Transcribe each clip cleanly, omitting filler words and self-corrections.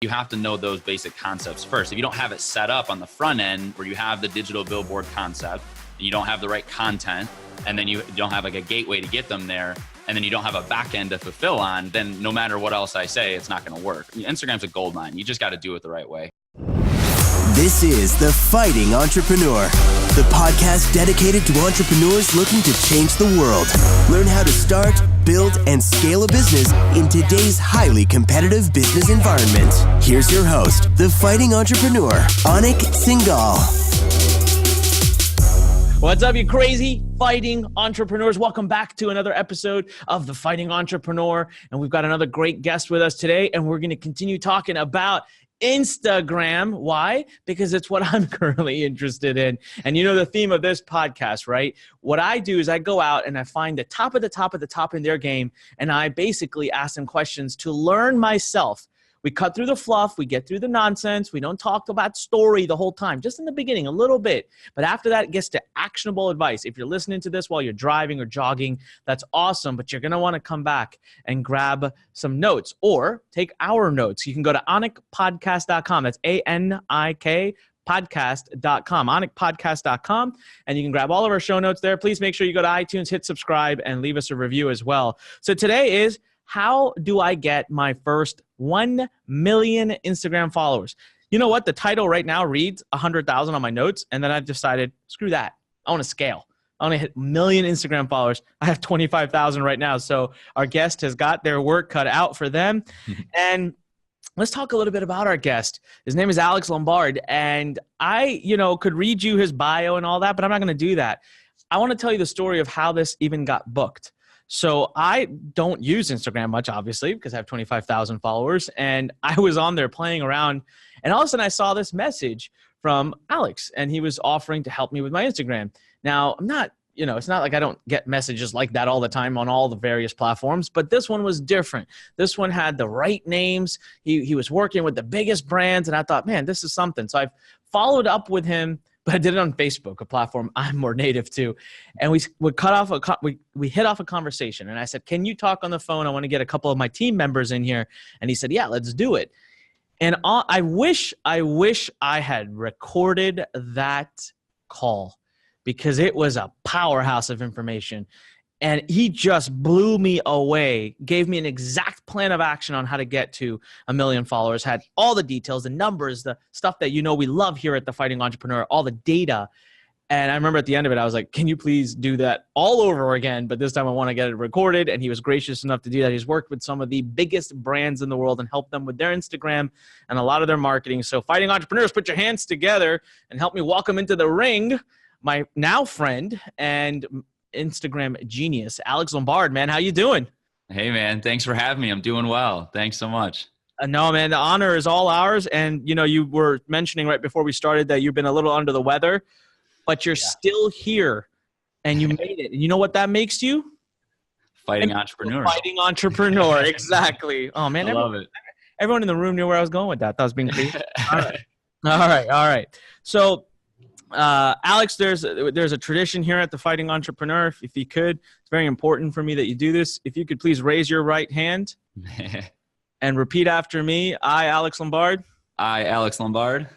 You have to know those basic concepts first. If you don't have it set up on the front end where you have the digital billboard concept, you don't have the right content, and then you don't have like a gateway to get them there, and then you don't have a back end to fulfill on, then no matter what else I say, it's not going to work. Instagram's a gold mine. You just got to do it the right way. This is The Fighting Entrepreneur, the podcast dedicated to entrepreneurs looking to change the world. Learn how to start, build, and scale a business in today's highly competitive business environment. Here's your host, The Fighting Entrepreneur, Anik Singal. What's up, you crazy fighting entrepreneurs? Welcome back to another episode of The Fighting Entrepreneur. And we've got another great guest with us today, and we're going to continue talking about Instagram. Why? Because it's what I'm currently interested in. And you know the theme of this podcast, right? What I do is I go out and I find the top of the top in their game, and I basically ask them questions to learn myself. We cut through the fluff, we get through the nonsense, we don't talk about story the whole time, just in the beginning, a little bit. But after that, it gets to actionable advice. If you're listening to this while you're driving or jogging, that's awesome, but you're gonna wanna come back and grab some notes or take our notes. You can go to anikpodcast.com, that's A-N-I-K podcast.com, anikpodcast.com, and you can grab all of our show notes there. Please make sure you go to iTunes, hit subscribe, and leave us a review as well. So today is, how do I get my first 1 million Instagram followers? You know what? The title right now reads 100,000 on my notes, and then I've decided, screw that. I want to scale. I want to hit 1 million Instagram followers. I have 25,000 right now, so our guest has got their work cut out for them. And let's talk a little bit about our guest. His name is Alex Lombard, and I, could read you his bio and all that, but I'm not going to do that. I want to tell you the story of how this even got booked. So I don't use Instagram much, obviously, because I have 25,000 followers. And I was on there playing around. And all of a sudden, I saw this message from Alex. And he was offering to help me with my Instagram. Now, I'm not, it's not like I don't get messages like that all the time on all the various platforms. But this one was different. This one had the right names. He was working with the biggest brands. And I thought, man, this is something. So I've followed up with him. But I did it on Facebook, a platform I'm more native to. And we hit off a conversation. And I said, can you talk on the phone? I want to get a couple of my team members in here. And he said, yeah, let's do it. And I wish I had recorded that call, because it was a powerhouse of information. And he just blew me away, gave me an exact plan of action on how to get to 1 million followers, had all the details, the numbers, the stuff that we love here at The Fighting Entrepreneur, all the data. And I remember at the end of it, I was like, can you please do that all over again? But this time I want to get it recorded. And he was gracious enough to do that. He's worked with some of the biggest brands in the world and helped them with their Instagram and a lot of their marketing. So Fighting Entrepreneurs, put your hands together and help me welcome into the ring my now friend and Instagram genius, Alex Lombard. Man, how you doing? Hey, man. Thanks for having me. I'm doing well. Thanks so much. No, man, the honor is all ours. And, you were mentioning right before we started that you've been a little under the weather, but you're still here and you made it. And you know what that makes you? Fighting entrepreneur. Fighting entrepreneur. Exactly. Oh, man. I love it. Everyone in the room knew where I was going with that. That was being clear. All right. So, Alex, there's a tradition here at The Fighting Entrepreneur. If you could, it's very important for me that you do this. If you could please raise your right hand and repeat after me. I, Alex Lombard. I, Alex Lombard.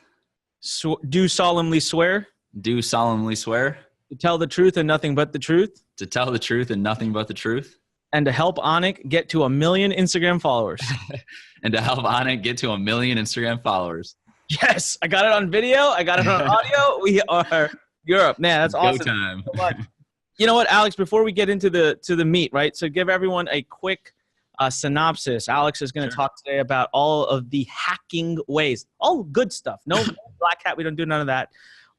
Do solemnly swear. Do solemnly swear. To tell the truth and nothing but the truth. To tell the truth and nothing but the truth. And to help Anik get to 1 million Instagram followers. And to help Anik get to 1 million Instagram followers. Yes, I got it on video. I got it on audio. We are Europe. Man, that's awesome. Go time. You know what, Alex, before we get into the meat, right? So give everyone a quick synopsis. Alex is going to talk today about all of the hacking ways. All good stuff. No black hat. We don't do none of that.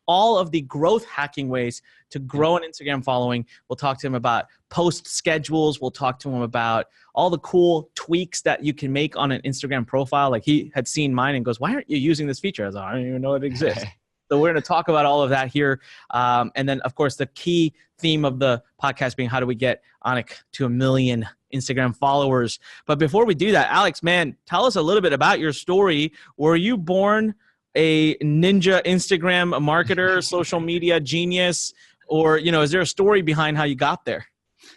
All of the growth hacking ways to grow an Instagram following. We'll talk to him about post schedules. We'll talk to him about all the cool tweaks that you can make on an Instagram profile. Like he had seen mine and goes, why aren't you using this feature? I was like, I don't even know it exists. So we're going to talk about all of that here. And then, of course, the key theme of the podcast being how do we get Anik to 1 million Instagram followers. But before we do that, Alex, man, tell us a little bit about your story. Were you born a ninja Instagram marketer, social media genius, or, is there a story behind how you got there?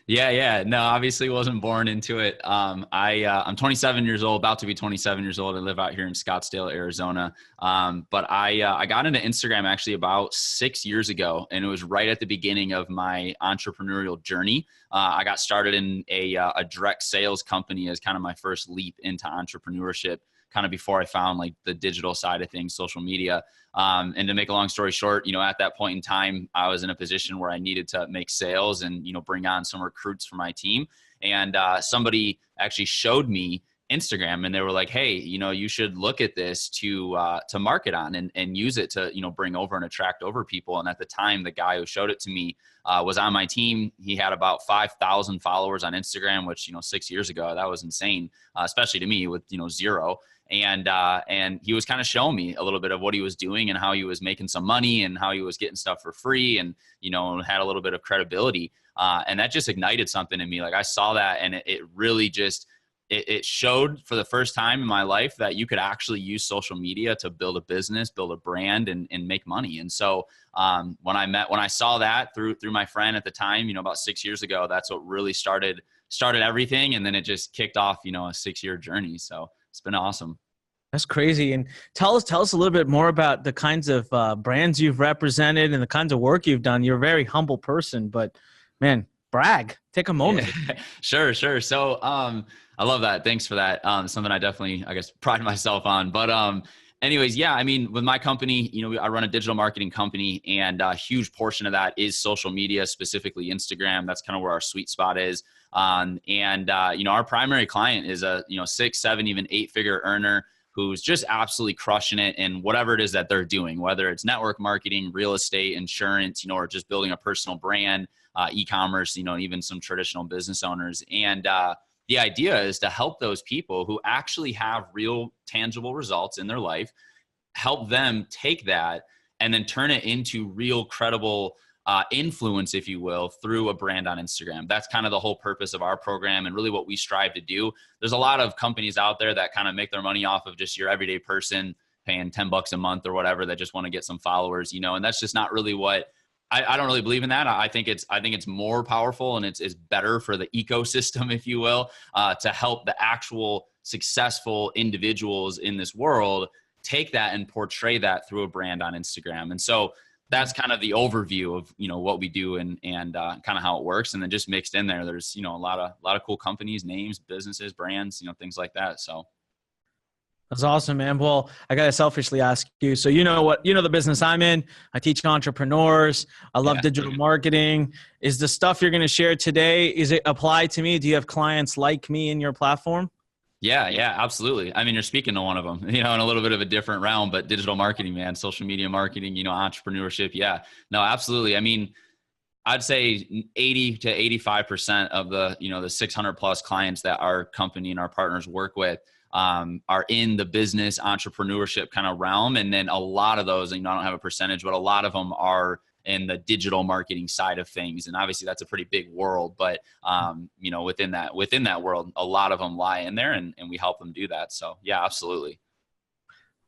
Yeah. No, obviously wasn't born into it. I'm 27 years old, about to be 27 years old. I live out here in Scottsdale, Arizona. But I got into Instagram actually about 6 years ago, and it was right at the beginning of my entrepreneurial journey. I got started in a direct sales company as kind of my first leap into entrepreneurship, kind of before I found like the digital side of things, social media. And to make a long story short, at that point in time, I was in a position where I needed to make sales and, bring on some recruits for my team. And somebody actually showed me Instagram, and they were like, hey, you should look at this to market on and use it to, bring over and attract over people. And at the time, the guy who showed it to me was on my team. He had about 5,000 followers on Instagram, which, 6 years ago, that was insane, especially to me with, zero. And he was kind of showing me a little bit of what he was doing and how he was making some money and how he was getting stuff for free and, had a little bit of credibility. And that just ignited something in me. Like I saw that, and it really just, it showed for the first time in my life that you could actually use social media to build a business, build a brand, and make money. And so when I saw that through my friend at the time, about 6 years ago, that's what really started everything. And then it just kicked off, a 6-year journey. So it's been awesome. That's crazy. And tell us a little bit more about the kinds of brands you've represented and the kinds of work you've done. You're a very humble person, but man, brag, take a moment. Yeah. Sure. So I love that. Thanks for that. Something I definitely, I guess, pride myself on. But anyways, yeah, I mean, with my company, I run a digital marketing company, and a huge portion of that is social media, specifically Instagram. That's kind of where our sweet spot is. Our primary client is a 6, 7, even 8-figure earner who's just absolutely crushing it in whatever it is that they're doing, whether it's network marketing, real estate, insurance, or just building a personal brand, e-commerce, even some traditional business owners. And the idea is to help those people who actually have real tangible results in their life, help them take that and then turn it into real credible influence, if you will, through a brand on Instagram. That's kind of the whole purpose of our program and really what we strive to do. There's a lot of companies out there that kind of make their money off of just your everyday person paying $10 a month or whatever that just want to get some followers, and that's just not really what I don't really believe in that. I think it's more powerful, and it's better for the ecosystem, if you will, to help the actual successful individuals in this world take that and portray that through a brand on Instagram. And so that's kind of the overview of, what we do and kind of how it works. And then just mixed in there, there's, a lot of cool companies, names, businesses, brands, things like that. So. That's awesome, man. Well, I got to selfishly ask you. So the business I'm in, I teach entrepreneurs. I love digital marketing. Is the stuff you're going to share today, is it applied to me? Do you have clients like me in your platform? Yeah, absolutely. I mean, you're speaking to one of them, in a little bit of a different realm, but digital marketing, man, social media marketing, entrepreneurship. Yeah, no, absolutely. I mean, I'd say 80 to 85% of the 600 plus clients that our company and our partners work with are in the business entrepreneurship kind of realm. And then a lot of those, I don't have a percentage, but a lot of them are in the digital marketing side of things. And obviously that's a pretty big world, but within that world, a lot of them lie in there, and we help them do that. So yeah, absolutely.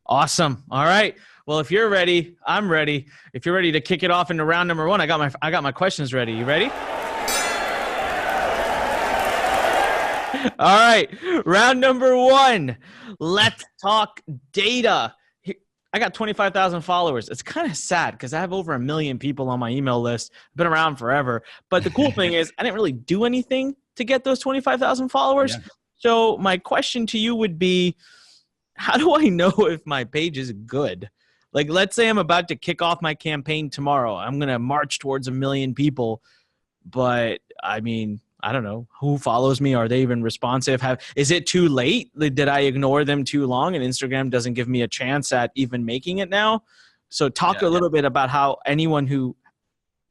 Awesome. All right. Well, if you're ready, I'm ready. If you're ready to kick it off into round number 1, I got my questions ready. You ready? All right. Round number 1. Let's talk data. I got 25,000 followers. It's kind of sad because I have over 1 million people on my email list. I've been around forever. But the cool thing is I didn't really do anything to get those 25,000 followers. Yeah. So my question to you would be, how do I know if my page is good? Like, let's say I'm about to kick off my campaign tomorrow. I'm going to march towards 1 million people. But I mean, I don't know who follows me. Are they even responsive? Is it too late? Did I ignore them too long and Instagram doesn't give me a chance at even making it now? So talk a little bit about how anyone who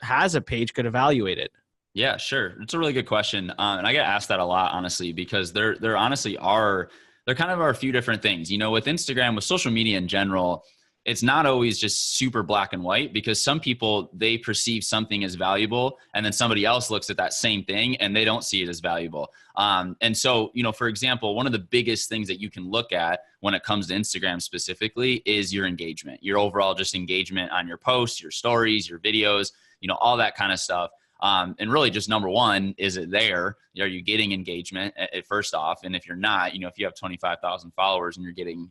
has a page could evaluate it. Yeah, sure. It's a really good question. And I get asked that a lot, honestly, because there honestly are a few different things, with Instagram, with social media in general. It's not always just super black and white, because some people, they perceive something as valuable and then somebody else looks at that same thing and they don't see it as valuable. And so, for example, one of the biggest things that you can look at when it comes to Instagram specifically is your engagement, your overall just engagement on your posts, your stories, your videos, all that kind of stuff. And really just number one, is it there? Are you getting engagement at first off? And if you're not, if you have 25,000 followers and you're getting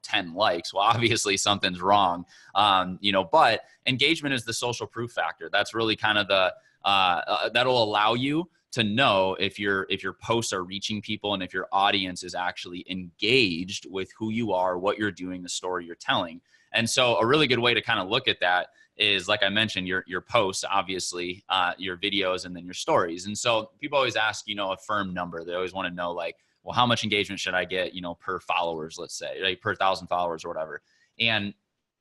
10 likes, well, obviously something's wrong. But engagement is the social proof factor. That's really kind of the, that'll allow you to know if your posts are reaching people and if your audience is actually engaged with who you are, what you're doing, the story you're telling. And so a really good way to kind of look at that is, like I mentioned, your posts, obviously, your videos, and then your stories. And so people always ask, a firm number. They always want to know, like, well, how much engagement should I get, per followers, let's say, like per 1,000 followers or whatever. And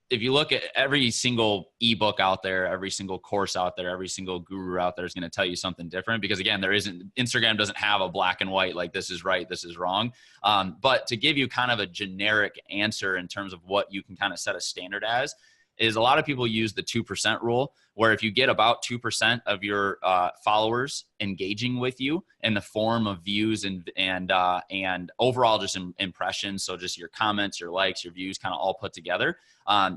if you look at every single ebook out there, every single course out there, every single guru out there is going to tell you something different, because again, Instagram doesn't have a black and white, like this is right, this is wrong. But to give you kind of a generic answer in terms of what you can kind of set a standard as, is a lot of people use the 2% rule, where if you get about 2% of your followers engaging with you in the form of views and overall just impressions, so just your comments, your likes, your views, kind of all put together,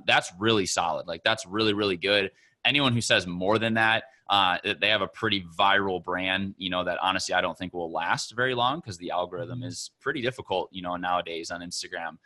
that's really solid. Like that's really, really good. Anyone who says more than that, they have a pretty viral brand, that honestly I don't think will last very long, because the algorithm is pretty difficult, nowadays on Instagram.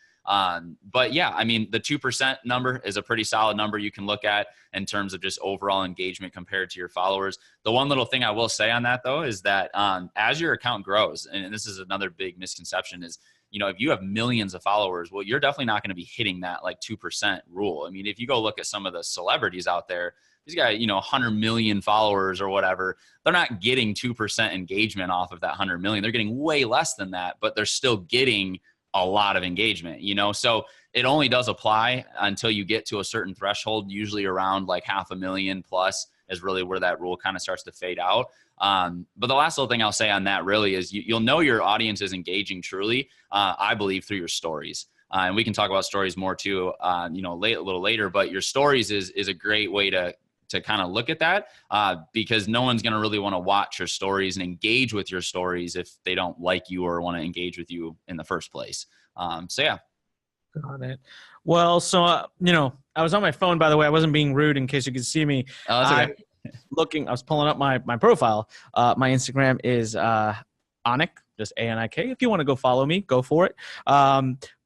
But yeah, I mean, the 2% number is a pretty solid number you can look at in terms of just overall engagement compared to your followers. The one little thing I will say on that though, is that, as your account grows, and this is another big misconception, is, if you have millions of followers, well, you're definitely not going to be hitting that like 2% rule. I mean, if you go look at some of the celebrities out there, these guys, 100 million followers or whatever, they're not getting 2% engagement off of that 100 million. They're getting way less than that, but they're still getting a lot of engagement, so it only does apply until you get to a certain threshold, usually around like 500,000 plus is really where that rule kind of starts to fade out. But the last little thing I'll say on that really is you'll know your audience is engaging truly, I believe, through your stories. And we can talk about stories more too, a little later, but your stories is a great way to kind of look at that, because no one's going to really want to watch your stories and engage with your stories if they don't like you or want to engage with you in the first place. So yeah. Got it. Well, so, I was on my phone, by the way. I wasn't being rude, in case you could see me. Oh, that's okay. I was pulling up my profile. My Instagram is Anik, just Anik. If you want to go follow me, go for it.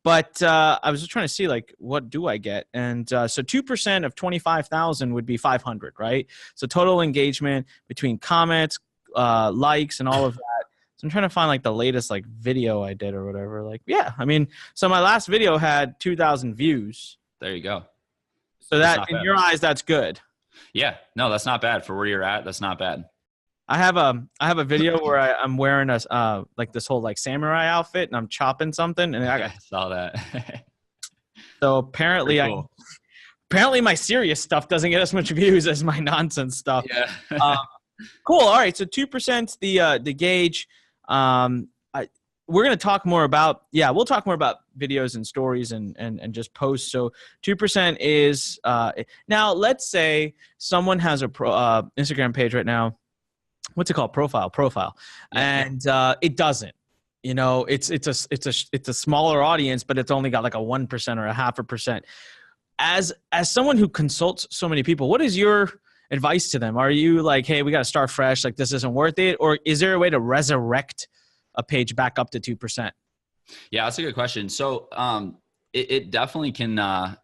But I was just trying to see, like, what do I get? And so 2% of 25,000 would be 500, right? So total engagement between comments, likes, and all of that. So I'm trying to find like the latest like video I did or whatever. Like, yeah, I mean, so my last video had 2,000 views. There you go. So that, in your eyes, that's good. Yeah, no, that's not bad for where you're at. That's not bad. I have a video where I'm wearing a like this whole like samurai outfit, and I'm chopping something, and I saw that. So apparently cool. Apparently my serious stuff doesn't get as much views as my nonsense stuff. Yeah. Cool. All right. So 2% the gauge. We're going to talk more about, we'll talk more about videos and stories and just posts. So 2% is, now let's say someone has a Instagram page right now. What's it called? Profile. Yeah. And it doesn't, it's a smaller audience, but it's only got like a 1% or a 0.5%. As someone who consults so many people, what is your advice to them? Are you like, hey, we got to start fresh, like this isn't worth it? Or is there a way to resurrect a page back up to 2%? Yeah, that's a good question. So it definitely can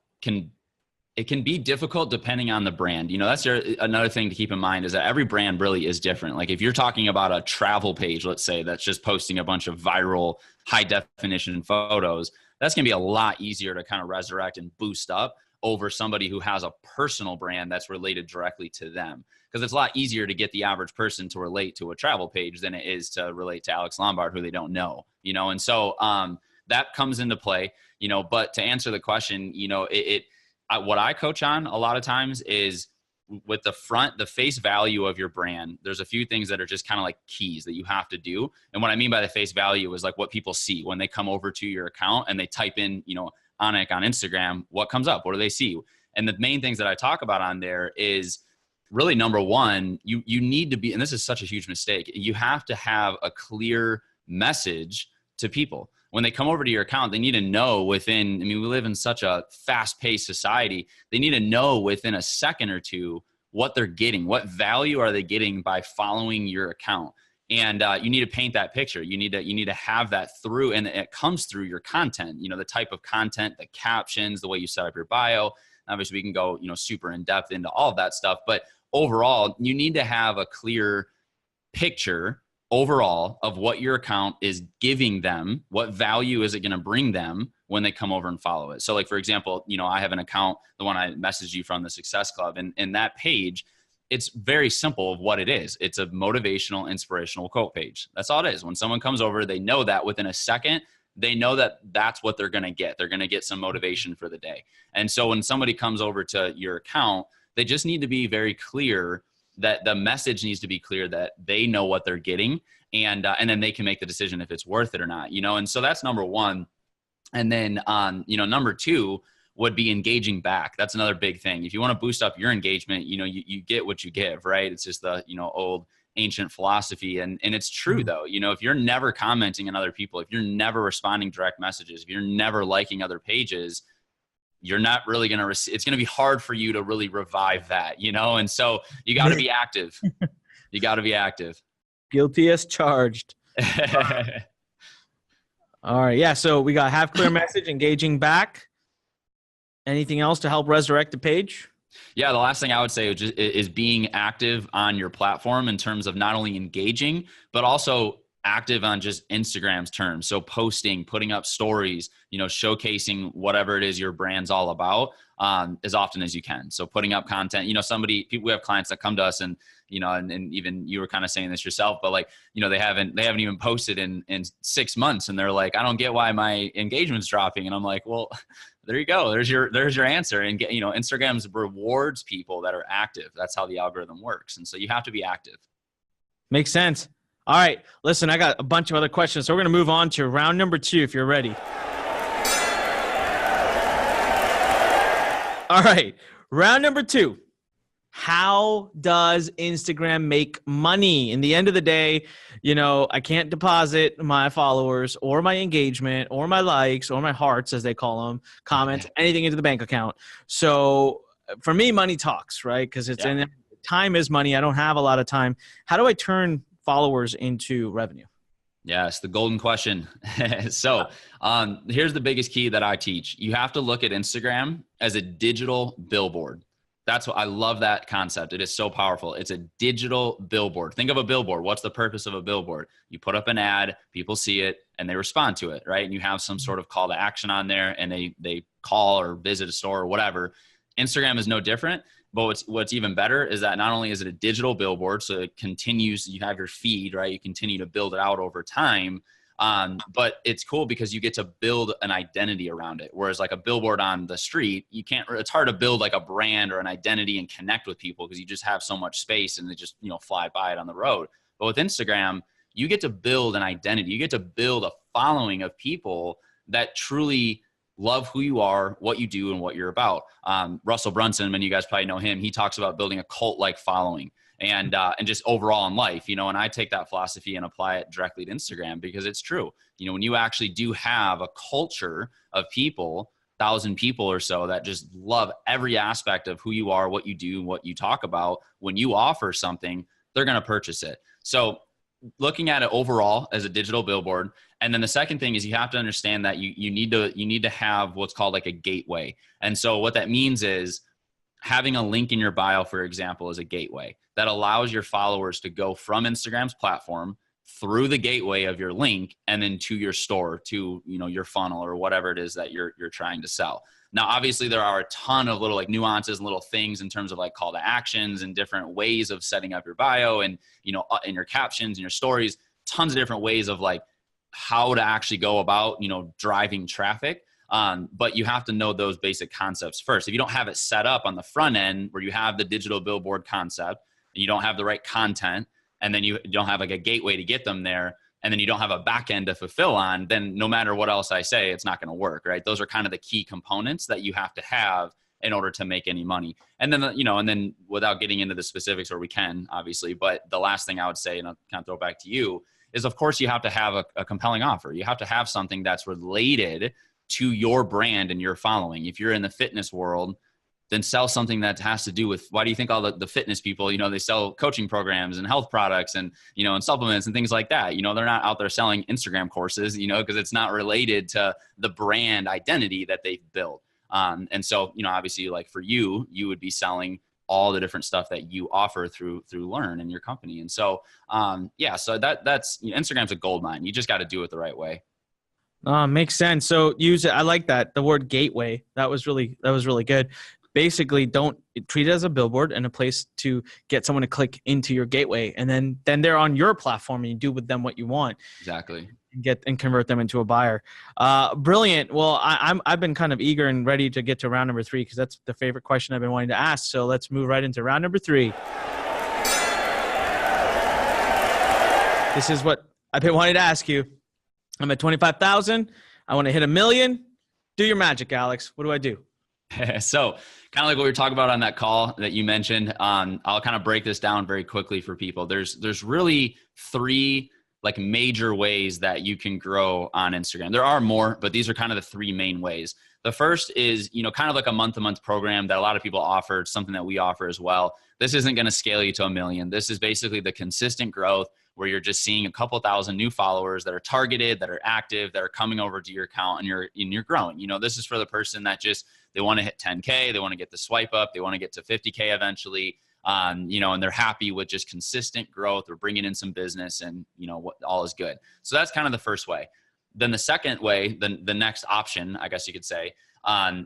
be difficult depending on the brand. That's another thing to keep in mind, is that every brand really is different. Like if you're talking about a travel page, let's say, that's just posting a bunch of viral high definition photos, that's going to be a lot easier to kind of resurrect and boost up over somebody who has a personal brand that's related directly to them. Because it's a lot easier to get the average person to relate to a travel page than it is to relate to Alex Lombard, who they don't know, And so that comes into play, but to answer the question, what I coach on a lot of times is with the face value of your brand. There's a few things that are just kind of like keys that you have to do. And what I mean by the face value is like what people see when they come over to your account and they type in, Anik on Instagram, what comes up? What do they see? And the main things that I talk about on there is really, number one, you need to be, and this is such a huge mistake, you have to have a clear message to people. When they come over to your account, they need to know we live in such a fast-paced society. They need to know within a second or two what they're getting, what value are they getting by following your account. And you need to paint that picture. You need to have that through, and it comes through your content, the type of content, the captions, the way you set up your bio. Obviously we can go, super in depth into all of that stuff, but overall you need to have a clear picture overall of what your account is giving them. What value is it going to bring them when they come over and follow it? So like, for example, I have an account, the one I messaged you from, the Success Club, and that page, it's very simple of what it is. It's a motivational, inspirational quote page. That's all it is. When someone comes over, they know that within a second, they know that that's what they're going to get. They're going to get some motivation for the day. And so when somebody comes over to your account, they just need to be very clear that the message needs to be clear, that they know what they're getting, and then they can make the decision if it's worth it or not, and so that's number one. And then, number two would be engaging back. That's another big thing. If you want to boost up your engagement, you get what you give, right? It's just the, old ancient philosophy. And it's true though, if you're never commenting on other people, if you're never responding direct messages, if you're never liking other pages, you're not really going to it's going to be hard for you to really revive that, and so you got to be active. You got to be active. Guilty as charged. All right. Yeah. So we got have clear message, engaging back. Anything else to help resurrect the page? Yeah. The last thing I would say is being active on your platform in terms of not only engaging, but also active on just Instagram's terms. So posting, putting up stories, showcasing whatever it is your brand's all about, as often as you can. So putting up content, we have clients that come to us and, and even you were kind of saying this yourself, but like, they haven't even posted in 6 months, and they're like, I don't get why my engagement's dropping. And I'm like, well, there you go. There's your answer. And Instagram's rewards people that are active. That's how the algorithm works. And so you have to be active. Makes sense. All right, listen, I got a bunch of other questions, so we're going to move on to round number 2 if you're ready. All right, round number 2. How does Instagram make money? In the end of the day, I can't deposit my followers or my engagement or my likes or my hearts, as they call them, comments, anything into the bank account. So for me, money talks, right? Because time is money. I don't have a lot of time. How do I turn followers into revenue? Yes, the golden question. So here's the biggest key that I teach. You have to look at Instagram as a digital billboard. That's what I love, that concept. It is so powerful. It's a digital billboard. Think of a billboard. What's the purpose of a billboard? You put up an ad, people see it, and they respond to it, right? And you have some sort of call to action on there, and they call or visit a store or whatever. Instagram is no different. But what's even better is that not only is it a digital billboard, so it continues, you have your feed, right? You continue to build it out over time. But it's cool because you get to build an identity around it. Whereas like a billboard on the street, it's hard to build like a brand or an identity and connect with people because you just have so much space and they just, fly by it on the road. But with Instagram, you get to build an identity. You get to build a following of people that truly love who you are, what you do, and what you're about. Russell Brunson, and you guys probably know him, he talks about building a cult-like following and just overall in life, and I take that philosophy and apply it directly to Instagram because it's true. When you actually do have a culture of people, 1,000 people or so that just love every aspect of who you are, what you do, what you talk about, when you offer something, they're going to purchase it. So looking at it overall as a digital billboard. And then the second thing is you have to understand that you need to have what's called like a gateway. And so what that means is having a link in your bio, for example, is a gateway that allows your followers to go from Instagram's platform through the gateway of your link and then to your store, to, your funnel or whatever it is that you're trying to sell. Now, obviously there are a ton of little like nuances and little things in terms of like call to actions and different ways of setting up your bio and, in your captions and your stories, tons of different ways of like how to actually go about, driving traffic. But you have to know those basic concepts first. If you don't have it set up on the front end where you have the digital billboard concept and you don't have the right content, and then you don't have like a gateway to get them there, and then you don't have a back end to fulfill on, then no matter what else I say, it's not going to work, right? Those are kind of the key components that you have to have in order to make any money. And then, and then without getting into the specifics, or we can obviously, but the last thing I would say, and I'll kind of throw it back to you, is of course you have to have a compelling offer. You have to have something that's related to your brand and your following. If you're in the fitness world, then sell something that has to do with, why do you think all the fitness people, they sell coaching programs and health products and, and supplements and things like that. They're not out there selling Instagram courses, because it's not related to the brand identity that they've built. And so, obviously, like for you would be selling all the different stuff that you offer through Learn in your company. And so, so that's Instagram's a gold mine. You just got to do it the right way. Makes sense. So use it. I like that. The word gateway. That was really good. Basically, don't treat it as a billboard and a place to get someone to click into your gateway, and then they're on your platform and you do with them what you want. Exactly. And convert them into a buyer. Brilliant. Well, I've been kind of eager and ready to get to round number 3 because that's the favorite question I've been wanting to ask. So let's move right into round number 3. This is what I've been wanting to ask you. I'm at 25,000. I want to hit 1 million. Do your magic, Alex. What do I do? So kind of like what we were talking about on that call that you mentioned, I'll kind of break this down very quickly for people. There's really 3 like major ways that you can grow on Instagram. There are more, but these are kind of the 3 main ways. The first is, kind of like a month-to-month program that a lot of people offer, something that we offer as well. This isn't going to scale you to 1 million. This is basically the consistent growth where you're just seeing a couple thousand new followers that are targeted, that are active, that are coming over to your account, and you're growing. This is for the person that they want to hit 10K, they want to get the swipe up, they want to get to 50K eventually. And they're happy with just consistent growth or bringing in some business and, what all is good. So that's kind of the first way. Then the second way, the next option, I guess you could say,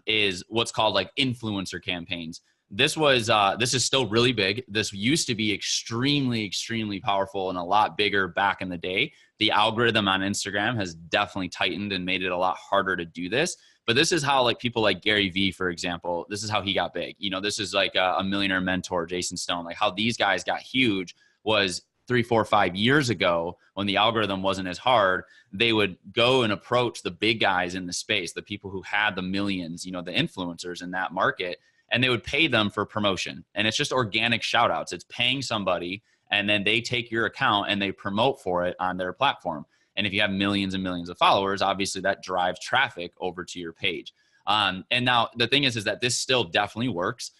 is what's called like influencer campaigns. This is still really big. This used to be extremely, extremely powerful and a lot bigger back in the day. The algorithm on Instagram has definitely tightened and made it a lot harder to do this. But this is how like people like Gary Vee, for example, this is how he got big. This is like a millionaire mentor, Jason Stone, like how these guys got huge was 3, 4, 5 years ago when the algorithm wasn't as hard. They would go and approach the big guys in the space, the people who had the millions, the influencers in that market, and they would pay them for promotion. And it's just organic shout outs. It's paying somebody and then they take your account and they promote for it on their platform. And if you have millions and millions of followers, obviously that drives traffic over to your page. And now the thing is that this still definitely works.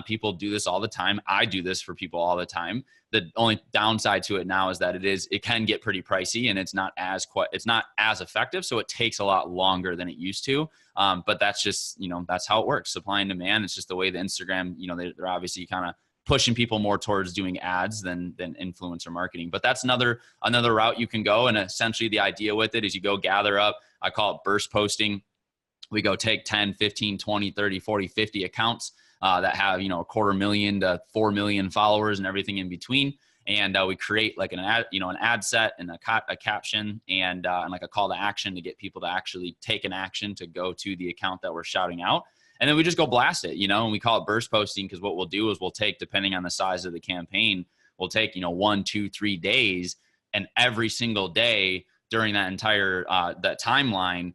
People do this all the time. I do this for people all the time. The only downside to it now is that it can get pretty pricey and it's not as effective. So it takes a lot longer than it used to. But that's just, that's how it works. Supply and demand. It's just the way the Instagram, they're obviously kind of pushing people more towards doing ads than influencer marketing. But that's another route you can go. And essentially the idea with it is you go gather up, I call it burst posting. We go take 10, 15, 20, 30, 40, 50 accounts that have, 250,000 to 4 million followers and everything in between. And we create like an ad set and a caption and like a call to action to get people to actually take an action to go to the account that we're shouting out. And then we just go blast it, and we call it burst posting because what we'll do is we'll take, depending on the size of the campaign, we'll take, 1, 2, 3 days, and every single day during that entire that timeline,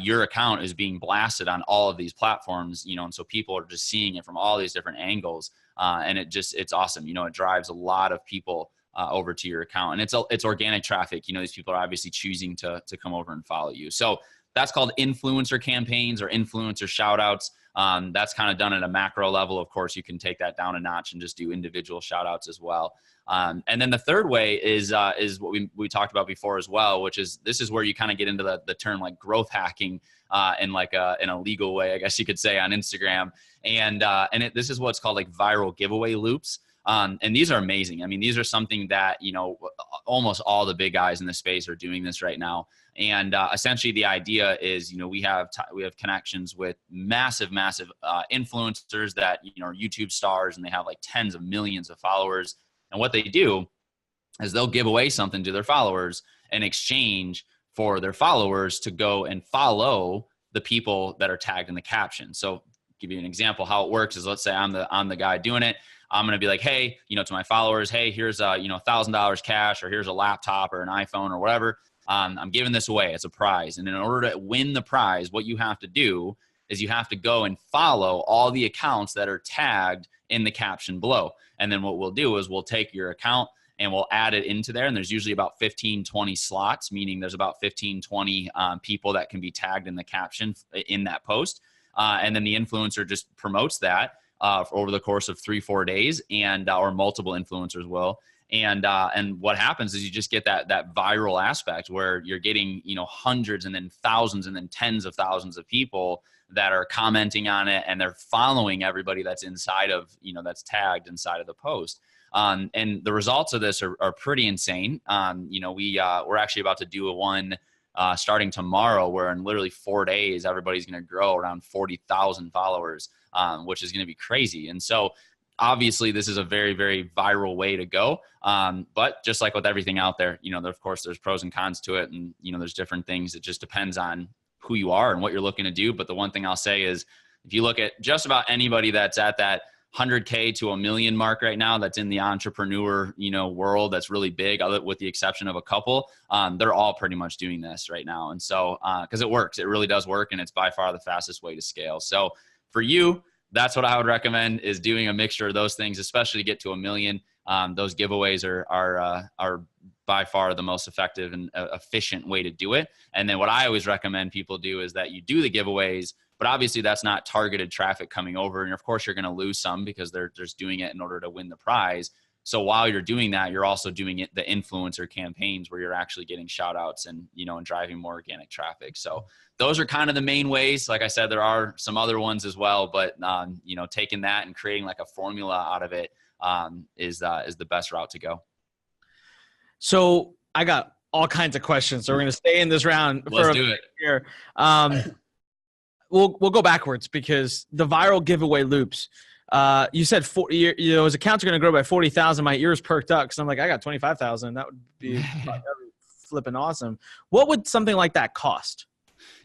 your account is being blasted on all of these platforms, and so people are just seeing it from all these different angles. And it's awesome. It drives a lot of people over to your account, and it's organic traffic. These people are obviously choosing to come over and follow you. So that's called influencer campaigns or influencer shout outs. That's kind of done at a macro level. Of course, you can take that down a notch and just do individual shout outs as well. And then the third way is what we talked about before as well, which is this is where you kind of get into the term like growth hacking in a legal way, I guess you could say, on Instagram. And this is what's called like viral giveaway loops. And these are amazing. I mean, these are something that, almost all the big guys in the space are doing this right now. And essentially the idea is, we have connections with massive influencers that, are YouTube stars, and they have like tens of millions of followers. And what they do is they'll give away something to their followers in exchange for their followers to go and follow the people that are tagged in the caption. So give you an example, how it works is, let's say I'm the guy doing it. I'm going to be like, hey, to my followers, hey, here's $1,000 cash, or here's a laptop or an iPhone or whatever. I'm giving this away as a prize. And in order to win the prize, what you have to do is you have to go and follow all the accounts that are tagged in the caption below. And then what we'll do is we'll take your account and we'll add it into there. And there's usually about 15, 20 slots, meaning there's about 15, 20 people that can be tagged in the caption in that post. And then the influencer just promotes that. over the course of 3-4 days, and or multiple influencers will. And what happens is you just get that viral aspect where you're getting, hundreds and then thousands and then tens of thousands of people that are commenting on it, and they're following everybody that's inside of, that's tagged inside of the post. And the results of this are pretty insane. We're actually about to do a one starting tomorrow, where in literally 4 days, everybody's going to grow around 40,000 followers, which is going to be crazy. And so obviously this is a very, very viral way to go. But just like with everything out there, of course there's pros and cons to it. And, there's different things. It just depends on who you are and what you're looking to do. But the one thing I'll say is, if you look at just about anybody that's at that 100K to $1 million mark right now, that's in the entrepreneur, world, that's really big, with the exception of a couple, they're all pretty much doing this right now. And so, cause it works, it really does work. And it's by far the fastest way to scale. So for you, that's what I would recommend, is doing a mixture of those things, especially to get to $1 million. Those giveaways are by far the most effective and efficient way to do it. And then what I always recommend people do is that you do the giveaways, but obviously that's not targeted traffic coming over. And of course you're going to lose some because they're just doing it in order to win the prize. So while you're doing that, you're also doing the influencer campaigns where you're actually getting shout outs and, and driving more organic traffic. So those are kind of the main ways. Like I said, there are some other ones as well, but, taking that and creating like a formula out of it is the best route to go. So I got all kinds of questions. So we're going to stay in this round. Let's do it here. We'll go backwards, because the viral giveaway loops. You said his accounts are going to grow by 40,000. My ears perked up because I'm like, I got 25,000. That would be flipping awesome. What would something like that cost?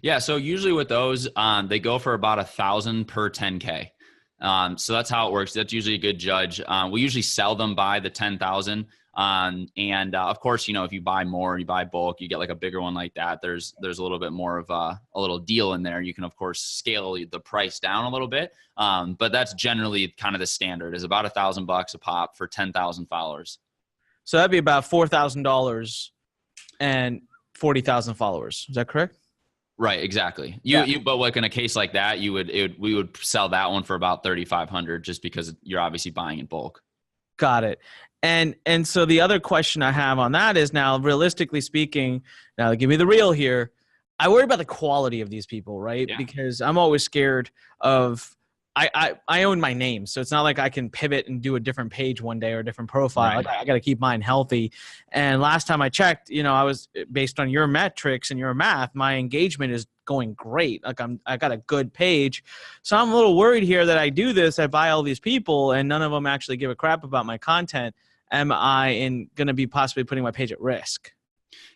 Yeah. So usually with those, they go for about 1,000 per 10K. So that's how it works. That's usually a good judge. We usually sell them by the 10,000. Of course, if you buy more, you buy bulk, you get like a bigger one like that. There's a little bit more of a little deal in there. You can of course scale the price down a little bit. But that's generally kind of the standard, is about $1,000 a pop for 10,000 followers. So that'd be about $4,000 and 40,000 followers. Is that correct? Right. Exactly. But like in a case like that, we would sell that one for about 3,500, just because you're obviously buying in bulk. Got it. And so the other question I have on that is, now, realistically speaking, now give me the real here. I worry about the quality of these people, right? Yeah. Because I'm always scared of, I own my name. So it's not like I can pivot and do a different page one day or a different profile. Right. I got to keep mine healthy. And last time I checked, I was, based on your metrics and your math, my engagement is going great. Like I got a good page. So I'm a little worried here that I do this, I buy all these people and none of them actually give a crap about my content. Am I going to be possibly putting my page at risk?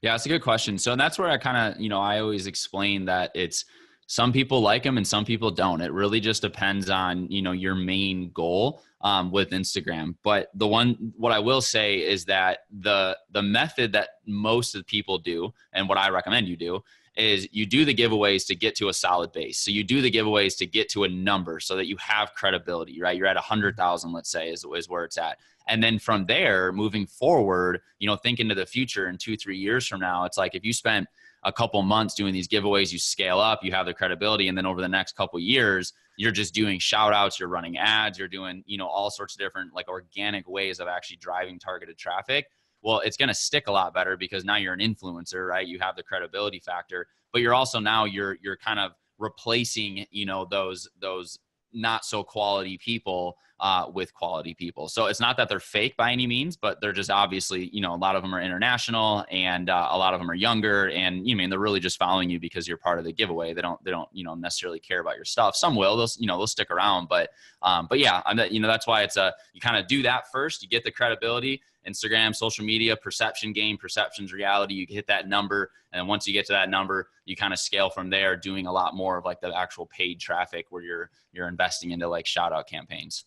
Yeah, it's a good question. So that's where I kind of, I always explain that it's, some people like them and some people don't. It really just depends on, your main goal with Instagram. But what I will say is that the method that most of the people do, and what I recommend you do, is you do the giveaways to get to a solid base. So you do the giveaways to get to a number so that you have credibility, right? You're at 100,000, let's say, is where it's at. And then from there, moving forward, think into the future in 2-3 years from now, it's like if you spent a couple months doing these giveaways, you scale up, you have the credibility. And then over the next couple of years, you're just doing shout outs, you're running ads, you're doing, all sorts of different like organic ways of actually driving targeted traffic. Well, it's going to stick a lot better because now you're an influencer, right? You have the credibility factor, but you're also now you're kind of replacing, those not so quality people with quality people. So it's not that they're fake by any means, but they're just obviously, a lot of them are international and a lot of them are younger, and they're really just following you because you're part of the giveaway. They don't necessarily care about your stuff. Some will, they'll stick around, but yeah, that's why it's you kind of do that first, you get the credibility. Instagram, social media, perception game, perception's reality. You hit that number. And once you get to that number, you kind of scale from there, doing a lot more of like the actual paid traffic where you're investing into like shout out campaigns.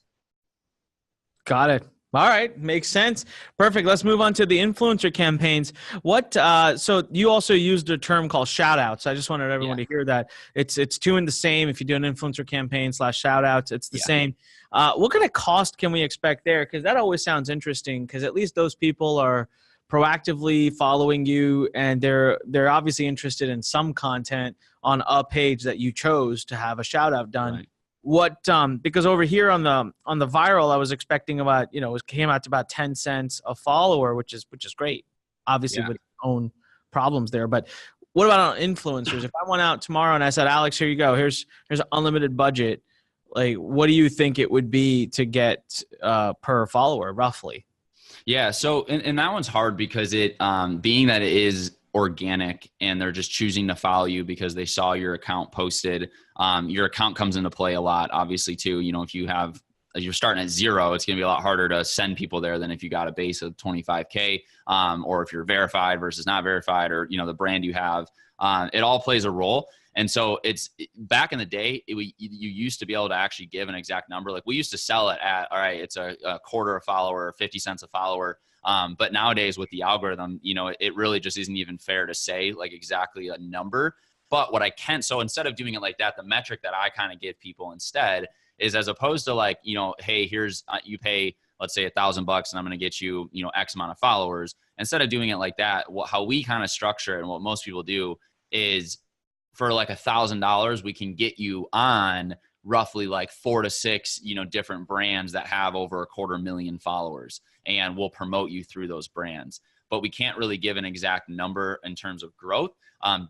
Got it. All right. Makes sense. Perfect. Let's move on to the influencer campaigns. So you also used a term called shout outs. I just wanted everyone to hear that. It's two in the same. If you do an influencer campaign / shout outs, it's the same. What kind of cost can we expect there? Because that always sounds interesting, because at least those people are proactively following you and they're obviously interested in some content on a page that you chose to have a shout out done. Right. because over here on the viral, I was expecting about, it came out to about 10 cents a follower, which is great, obviously with its own problems there. But what about on influencers? If I went out tomorrow and I said, Alex, here you go, here's an unlimited budget, like, what do you think it would be to get per follower roughly? Yeah. So, and that one's hard because it, being that it is organic and they're just choosing to follow you because they saw your account posted, your account comes into play a lot, obviously too. If you're starting at zero, it's going to be a lot harder to send people there than if you got a base of 25K, or if you're verified versus not verified, or, the brand you have, it all plays a role. And so it's back in the day, you used to be able to actually give an exact number. Like we used to sell it at, all right, it's a quarter a follower, 50 cents a follower. But nowadays with the algorithm, it really just isn't even fair to say like exactly a number. But what I can, so instead of doing it like that, the metric that I kind of give people instead is, as opposed to like, hey, here's, you pay, let's say $1,000 and I'm going to get you, X amount of followers. Instead of doing it like that, how we kind of structure it and what most people do is, for like $1,000, we can get you on roughly like 4 to 6, different brands that have over 250,000 followers, and we'll promote you through those brands. But we can't really give an exact number in terms of growth,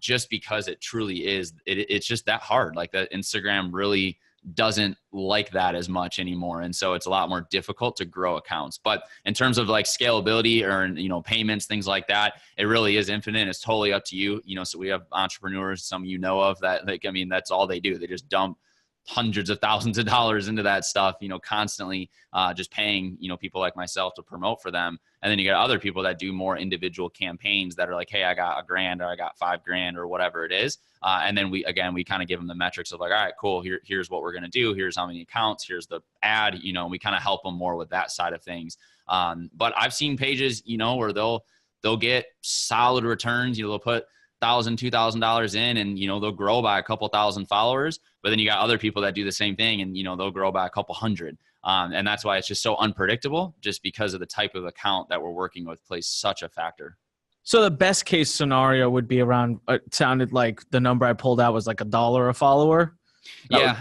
just because it truly is, it's just that hard. Like the Instagram really doesn't like that as much anymore. And so it's a lot more difficult to grow accounts. But in terms of like scalability or, payments, things like that, it really is infinite. It's totally up to you. So we have entrepreneurs, some of that, like, that's all they do. They just dump hundreds of thousands of dollars into that stuff, constantly, just paying, people like myself to promote for them. And then you got other people that do more individual campaigns that are like, hey, I got $1,000 or I got $5,000 or whatever it is. And then we kind of give them the metrics of like, all right, cool. Here's what we're going to do. Here's how many accounts, here's the ad, and we kind of help them more with that side of things. But I've seen pages, where they'll get solid returns. They'll put $1,000, $2,000 in, and they'll grow by a couple thousand followers. But then you got other people that do the same thing, and they'll grow by a couple hundred. And that's why it's just so unpredictable, just because of the type of account that we're working with plays such a factor. So the best case scenario would be around, it sounded like the number I pulled out was like $1 a follower. I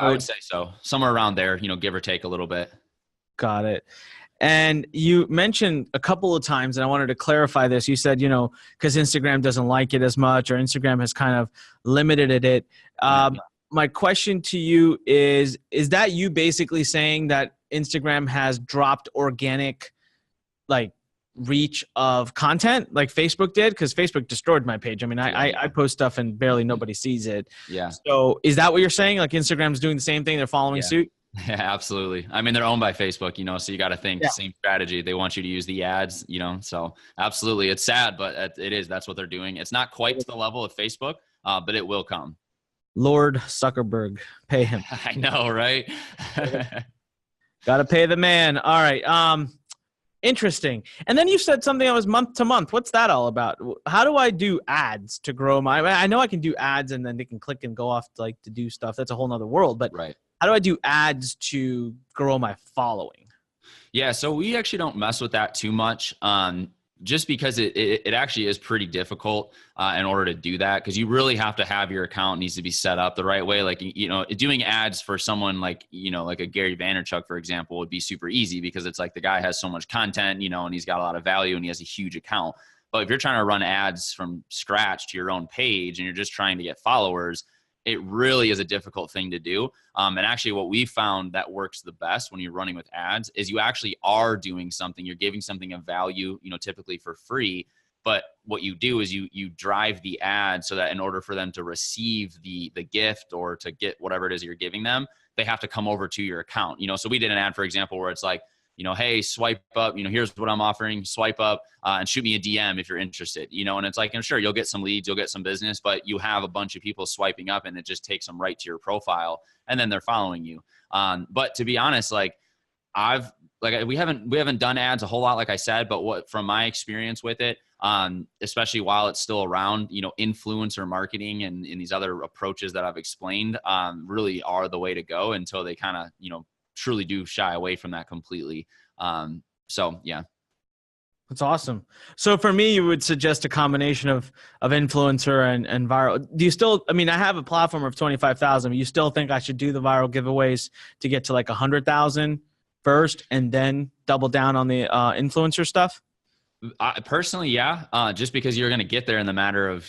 would say so. Somewhere around there, give or take a little bit. Got it. And you mentioned a couple of times, and I wanted to clarify this. You said, because Instagram doesn't like it as much, or Instagram has kind of limited it. My question to you is that you basically saying that Instagram has dropped organic, like, reach of content like Facebook did? Because Facebook destroyed my page. I mean, I post stuff and barely nobody sees it. Yeah. So is that what you're saying? Like Instagram's doing the same thing? They're following suit? Yeah, absolutely. I mean, they're owned by Facebook, so you got to think same strategy. They want you to use the ads, so absolutely. It's sad, but that's what they're doing. It's not quite to the level of Facebook, but it will come. Lord Zuckerberg, pay him. I know, right? Got to pay the man. All right. Interesting. And then you said something that was month to month. What's that all about? How do I do ads to grow I know I can do ads and then they can click and go off to do stuff. That's a whole nother world. But right. How do I do ads to grow my following? Yeah. So we actually don't mess with that too much. Just because it actually is pretty difficult in order to do that, because you really have to have your account needs to be set up the right way. Like, doing ads for someone like a Gary Vaynerchuk, for example, would be super easy because it's like the guy has so much content, and he's got a lot of value and he has a huge account. But if you're trying to run ads from scratch to your own page and you're just trying to get followers, it really is a difficult thing to do. And actually what we found that works the best when you're running with ads is you actually are doing something, you're giving something of value, typically for free. But what you do is you drive the ad so that in order for them to receive the gift or to get whatever it is you're giving them, they have to come over to your account. So we did an ad, for example, where it's like, hey, swipe up, here's what I'm offering, swipe up and shoot me a DM if you're interested, and it's like, I'm sure you'll get some leads, you'll get some business, but you have a bunch of people swiping up and it just takes them right to your profile and then they're following you. But to be honest, we haven't done ads a whole lot, like I said, but from my experience with it, especially while it's still around, influencer marketing and these other approaches that I've explained, really are the way to go until they kind of, truly do shy away from that completely. So yeah. That's awesome. So for me, you would suggest a combination of influencer and viral. Do you still, I mean, I have a platform of 25,000. You still think I should do the viral giveaways to get to like 100,000 first and then double down on the influencer stuff? Personally, yeah. Just because you're going to get there in the matter of,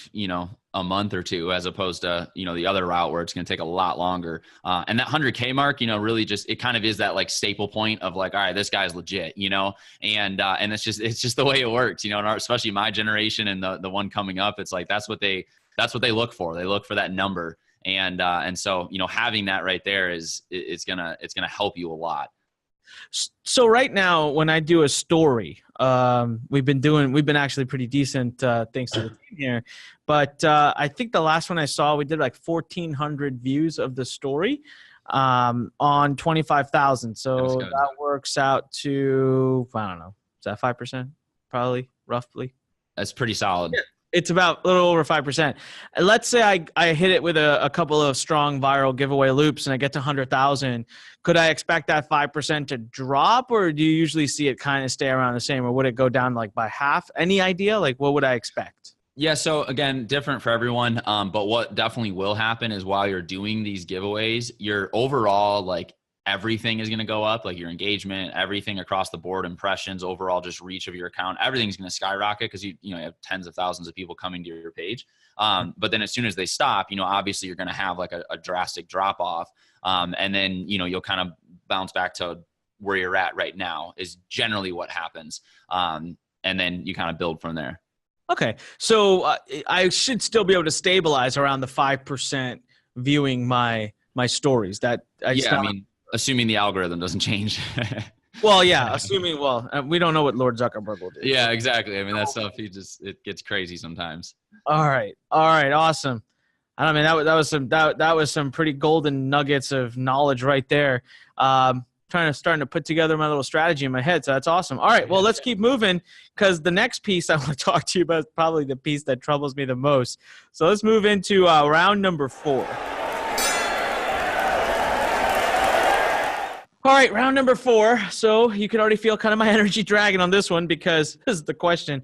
a month or two, as opposed to, the other route where it's going to take a lot longer. And that 100K mark, really just, it kind of is that like staple point of like, all right, this guy's legit, and it's just the way it works, and especially my generation and the one coming up, it's like, that's what they look for. They look for that number. And so, having that right there it's going to help you a lot. So right now, when I do a story, we've been actually pretty decent thanks to the team here. But I think the last one I saw, we did like 1,400 views of the story on 25,000. So that works out to, I don't know, is that 5%? Probably, roughly. That's pretty solid. Yeah. It's about a little over 5%. Let's say I hit it with a couple of strong viral giveaway loops and I get to 100,000. Could I expect that 5% to drop, or do you usually see it kind of stay around the same, or would it go down like by half? Any idea? Like, what would I expect? Yeah. So again, different for everyone. But what definitely will happen is while you're doing these giveaways, your overall, like, everything is going to go up, like your engagement, everything across the board, impressions, overall, just reach of your account, everything's going to skyrocket because you have tens of thousands of people coming to your page. But then as soon as they stop, obviously you're going to have like a drastic drop off. And then, you'll kind of bounce back to where you're at right now is generally what happens. And then you kind of build from there. Okay. So I should still be able to stabilize around the 5% viewing my stories. Assuming the algorithm doesn't change. Well, yeah, we don't know what Lord Zuckerberg will do. Yeah, exactly. I mean, that stuff, it gets crazy sometimes. All right. Awesome. I mean, that was some pretty golden nuggets of knowledge right there. Starting to put together my little strategy in my head. So that's awesome. All right. Well, let's keep moving, because the next piece I want to talk to you about is probably the piece that troubles me the most. So let's move into round number 4. All right, round number 4. So you can already feel kind of my energy dragging on this one, because this is the question.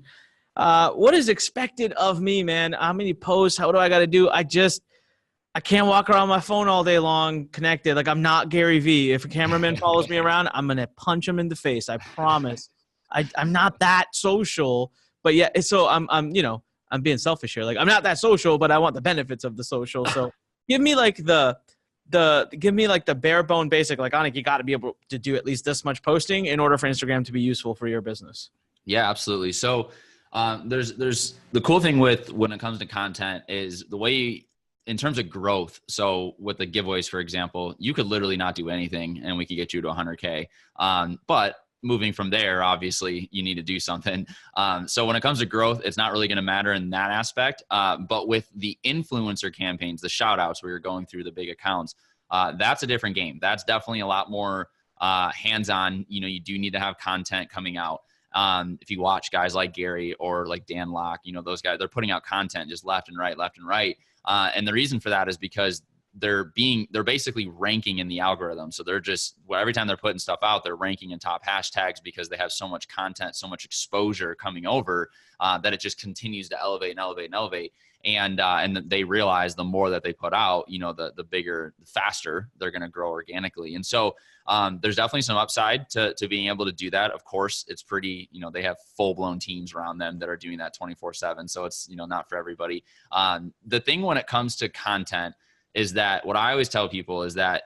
What is expected of me, man? How many posts? What do I got to do? I can't walk around my phone all day long connected. Like, I'm not Gary Vee. If a cameraman follows me around, I'm going to punch him in the face. I promise. I'm not that social, but yeah. So I'm being selfish here. Like, I'm not that social, but I want the benefits of the social. So give me like the bare bone basic, like, Anik, you got to be able to do at least this much posting in order for Instagram to be useful for your business. Yeah, absolutely. So there's the cool thing with when it comes to content is the way in terms of growth. So with the giveaways, for example, you could literally not do anything and we could get you to 100K. But moving from there, obviously you need to do something. So when it comes to growth, it's not really going to matter in that aspect. But with the influencer campaigns, the shout outs where you're going through the big accounts, that's a different game. That's definitely a lot more hands-on. You do need to have content coming out. If you watch guys like Gary or like Dan Locke, those guys, they're putting out content just left and right. And the reason for that is because they're basically ranking in the algorithm. So they're just, every time they're putting stuff out, they're ranking in top hashtags because they have so much content, so much exposure coming over that it just continues to elevate. And they realize the more that they put out, the bigger, the faster they're going to grow organically. And so there's definitely some upside to being able to do that. Of course, it's pretty, they have full blown teams around them that are doing that 24/7. So it's, not for everybody. The thing when it comes to content is that what I always tell people is that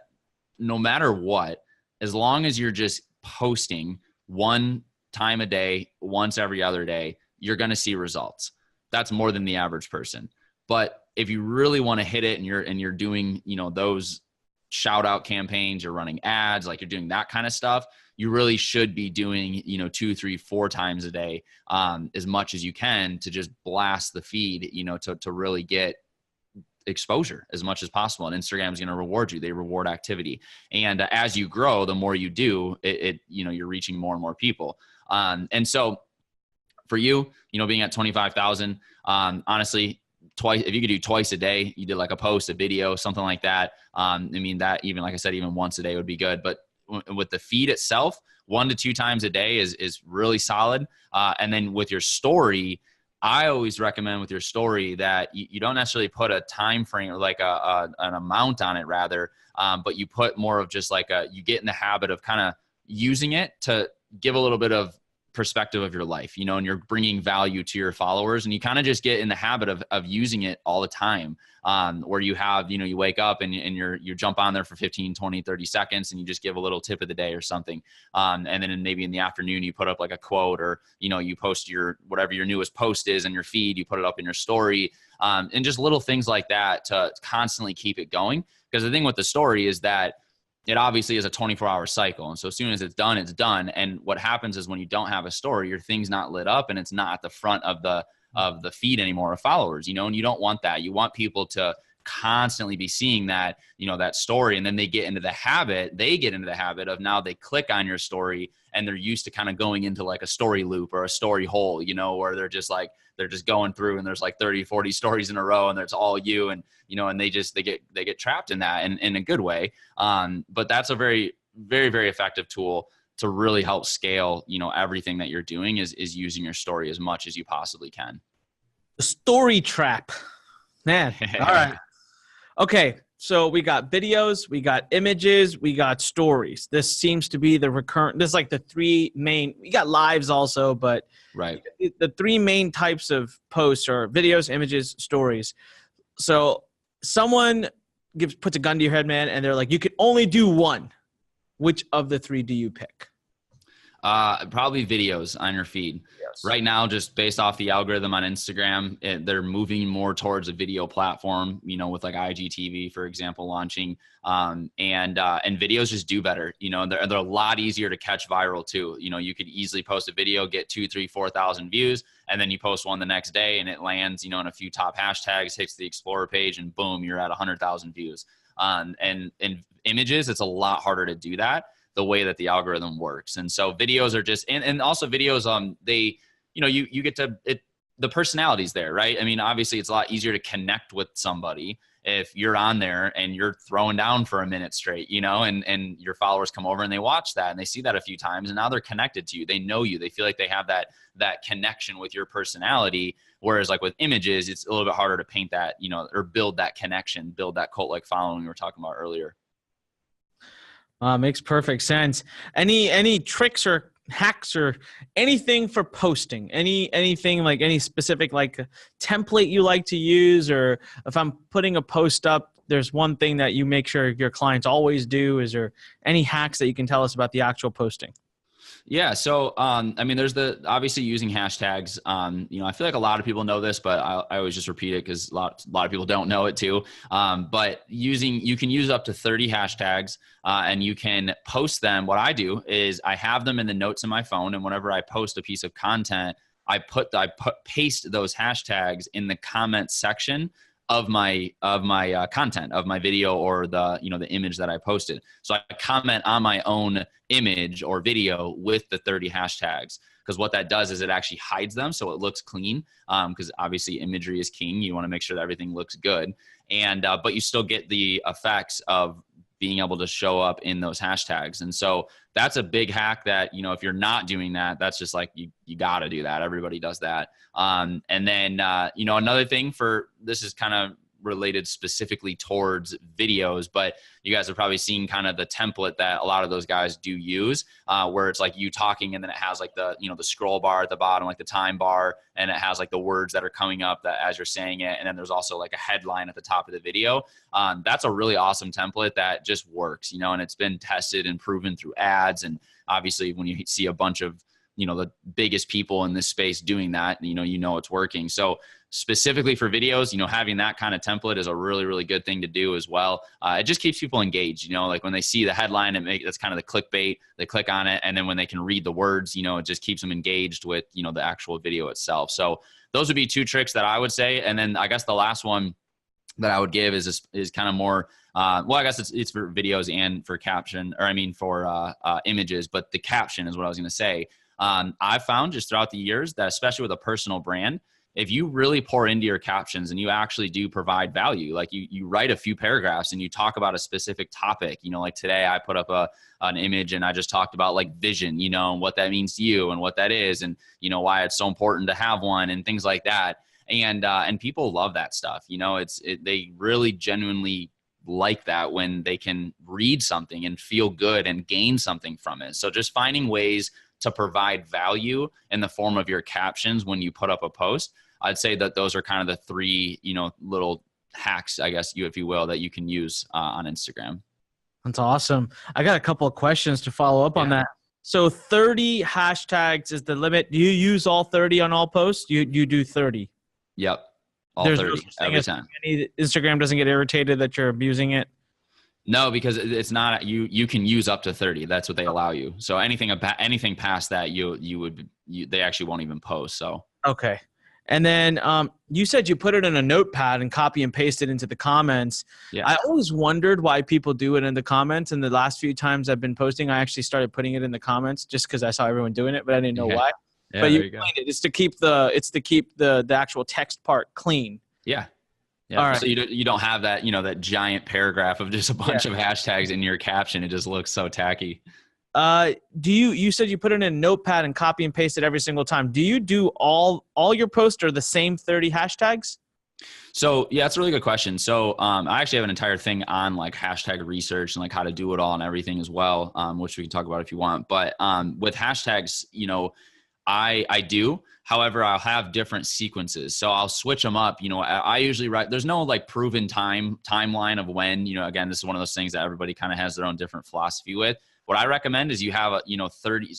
no matter what, as long as you're just posting one time a day, once every other day, you're going to see results. That's more than the average person. But if you really want to hit it and you're doing, those shout out campaigns, you're running ads, like you're doing that kind of stuff, you really should be doing, 2, 3, 4 times a day, as much as you can to just blast the feed, to really get exposure as much as possible. And Instagram is going to reward you. They reward activity. And as you grow, the more you do it, you're reaching more and more people. And so for you, being at 25,000, honestly, if you could do twice a day, you did like a post, a video, something like that. That even, like I said, even once a day would be good. But with the feed itself, 1 to 2 times a day is really solid. And then with your story, I always recommend with your story that you don't necessarily put a time frame or like an amount on it rather, but you put more of just like you get in the habit of kind of using it to give a little bit of perspective of your life, and you're bringing value to your followers, and you kind of just get in the habit of using it all the time, where you have, you wake up and you jump on there for 15, 20, 30 seconds and you just give a little tip of the day or something. And then maybe in the afternoon, you put up like a quote or, you post whatever your newest post is in your feed, you put it up in your story, and just little things like that to constantly keep it going. Because the thing with the story is that it obviously is a 24-hour cycle. And so as soon as it's done, it's done. And what happens is when you don't have a story, your thing's not lit up and it's not at the front of the feed anymore of followers, and you don't want that. You want people to constantly be seeing that, that story. And then they get into the habit of now they click on your story and they're used to kind of going into like a story loop or a story hole, where they're just going through and there's like 30, 40 stories in a row and there's all you and, and they get trapped in that in a good way. But that's a very, very, very effective tool to really help scale, everything that you're doing is using your story as much as you possibly can. The story trap, man. All right. Okay. So we got videos, we got images, we got stories. This seems to be the recurrent, this is like the three main, we got lives also, but right. The three main types of posts are videos, images, stories. So someone puts a gun to your head, man, and they're like, you can only do one. Which of the three do you pick? Probably videos on your feed. Yes. Right now, just based off the algorithm on Instagram, they're moving more towards a video platform, with like IGTV, for example, launching, and videos just do better. They're a lot easier to catch viral too. You could easily post a video, get 2,000, 3,000, 4,000 views, and then you post one the next day and it lands, in a few top hashtags, hits the Explorer page, and boom, you're at 100,000 views. And in images, it's a lot harder to do that the way that the algorithm works. And so videos are just, and also videos, they, you get to it, the personality's there, right? I mean, obviously it's a lot easier to connect with somebody if you're on there and you're throwing down for a minute straight, and your followers come over and they watch that and they see that a few times and now they're connected to you. They know you, they feel like they have that connection with your personality. Whereas like with images, it's a little bit harder to paint that, or build that connection, build that cult-like following we were talking about earlier. Makes perfect sense. Any tricks or hacks or anything for posting? Anything like any specific like template you like to use, or if I'm putting a post up, there's one thing that you make sure your clients always do. Is there any hacks that you can tell us about the actual posting? Yeah. So, I mean, there's obviously using hashtags. I feel like a lot of people know this, but I always just repeat it because a lot of people don't know it too. But you can use up to 30 hashtags, and you can post them. What I do is I have them in the notes in my phone. And whenever I post a piece of content, I paste those hashtags in the comment section of my content, of my video or the image that I posted. So I comment on my own image or video with the 30 hashtags, because what that does is it actually hides them so it looks clean, because obviously imagery is king. You want to make sure that everything looks good, and but you still get the effects of being able to show up in those hashtags. And so that's a big hack that, if you're not doing that, that's just like, you got to do that. Everybody does that. And then, another thing this is kind of related specifically towards videos, but you guys have probably seen kind of the template that a lot of those guys do use, where it's like you talking and then it has like the scroll bar at the bottom, like the time bar, and it has like the words that are coming up that as you're saying it. And then there's also like a headline at the top of the video. That's a really awesome template that just works, and it's been tested and proven through ads. And obviously when you see a bunch of, the biggest people in this space doing that, it's working. So specifically for videos, having that kind of template is a really, really good thing to do as well. It just keeps people engaged, like when they see the headline, that's kind of the clickbait, they click on it. And then when they can read the words, it just keeps them engaged with, the actual video itself. So those would be two tricks that I would say. And then I guess the last one that I would give is kind of more, well, I guess it's for videos and for caption, or for images, but the caption is what I was going to say. I've found just throughout the years that especially with a personal brand, if you really pour into your captions and you actually do provide value, like you write a few paragraphs and you talk about a specific topic, like today I put up an image and I just talked about like vision, and what that means to you and what that is, and why it's so important to have one and things like that. And people love that stuff. They really genuinely like that when they can read something and feel good and gain something from it. So just finding ways to provide value in the form of your captions when you put up a post, I'd say that those are kind of the three, little hacks, I guess, if you will, that you can use on Instagram. That's awesome. I got a couple of questions to follow up on that. So 30 hashtags is the limit. Do you use all 30 on all posts? You do 30? Yep. All There's 30 every time. Instagram doesn't get irritated that you're abusing it? No, because it's not, you can use up to 30. That's what they allow you. So anything past that, they actually won't even post. So. Okay. And then you said you put it in a notepad and copy and paste it into the comments. Yeah. I always wondered why people do it in the comments. And the last few times I've been posting, I actually started putting it in the comments just because I saw everyone doing it, but I didn't know why. Yeah, but you explained it. It's to keep the actual text part clean. Yeah. Yeah. All right. So you don't have that, that giant paragraph of just a bunch of hashtags in your caption. It just looks so tacky. You said you put it in a notepad and copy and paste it every single time. Do you do all your posts are the same 30 hashtags? So yeah, that's a really good question. So I actually have an entire thing on like hashtag research and like how to do it all and everything as well, which we can talk about if you want. But with hashtags, I do. However, I'll have different sequences. So I'll switch them up. I usually write, there's no like proven timeline of when, again, this is one of those things that everybody kind of has their own different philosophy with. What I recommend is you have 30,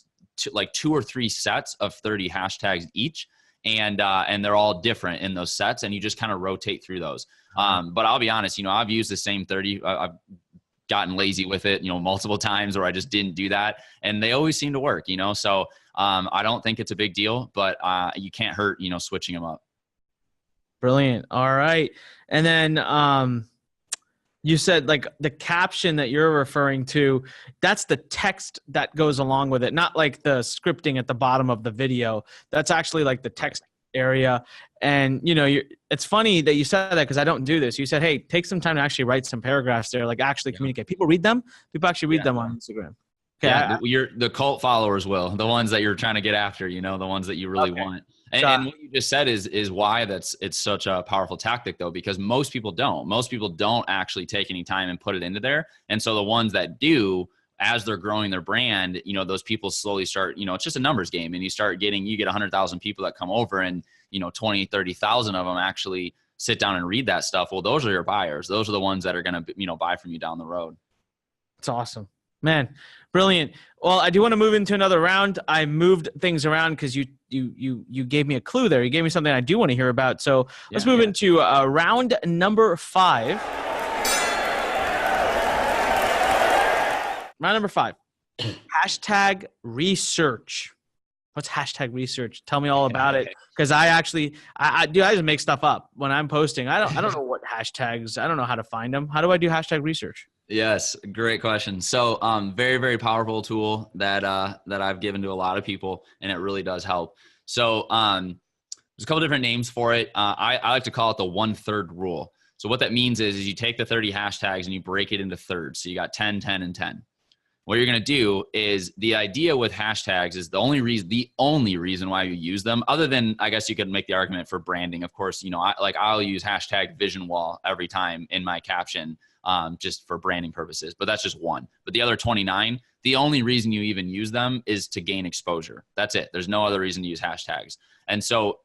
like 2 or 3 sets of 30 hashtags each. And they're all different in those sets, and you just kind of rotate through those. But I'll be honest, I've used the same 30. I've gotten lazy with it, multiple times, or I just didn't do that, and they always seem to work, So I don't think it's a big deal, but you can't hurt, switching them up. Brilliant. All right, and then you said like the caption that you're referring to, that's the text that goes along with it, not like the scripting at the bottom of the video. That's actually like the text area. And, it's funny that you said that because I don't do this. You said, hey, take some time to actually write some paragraphs there, like actually communicate. People read them. People actually read them on Instagram. Okay, the cult followers will, the ones that you're trying to get after, the ones that you really want. And what you just said is why it's such a powerful tactic though, because most people don't actually take any time and put it into there. And so the ones that do, as they're growing their brand, those people slowly start, it's just a numbers game, and you get 100,000 people that come over, and 20, 30,000 of them actually sit down and read that stuff. Well, those are your buyers. Those are the ones that are going to, buy from you down the road. It's awesome, man. Brilliant. Well, I do want to move into another round. I moved things around because you gave me a clue there. You gave me something I do want to hear about. So let's move into round number 5. Round number 5. Hashtag research. What's hashtag research? Tell me all about it. Because I just make stuff up when I'm posting. I don't know what hashtags. I don't know how to find them. How do I do hashtag research? Yes, great question. So very, very powerful tool that I've given to a lot of people, and it really does help. So there's a couple different names for it. I like to call it the 1/3 rule. So what that means is you take the 30 hashtags and you break it into thirds. So you got 10, 10, and 10. What you're going to do is, the idea with hashtags is the only reason why you use them, other than, I guess you could make the argument for branding. Of course, I'll use hashtag Visionwall every time in my caption, just for branding purposes, but that's just one. But the other 29, the only reason you even use them is to gain exposure. That's it. There's no other reason to use hashtags. And so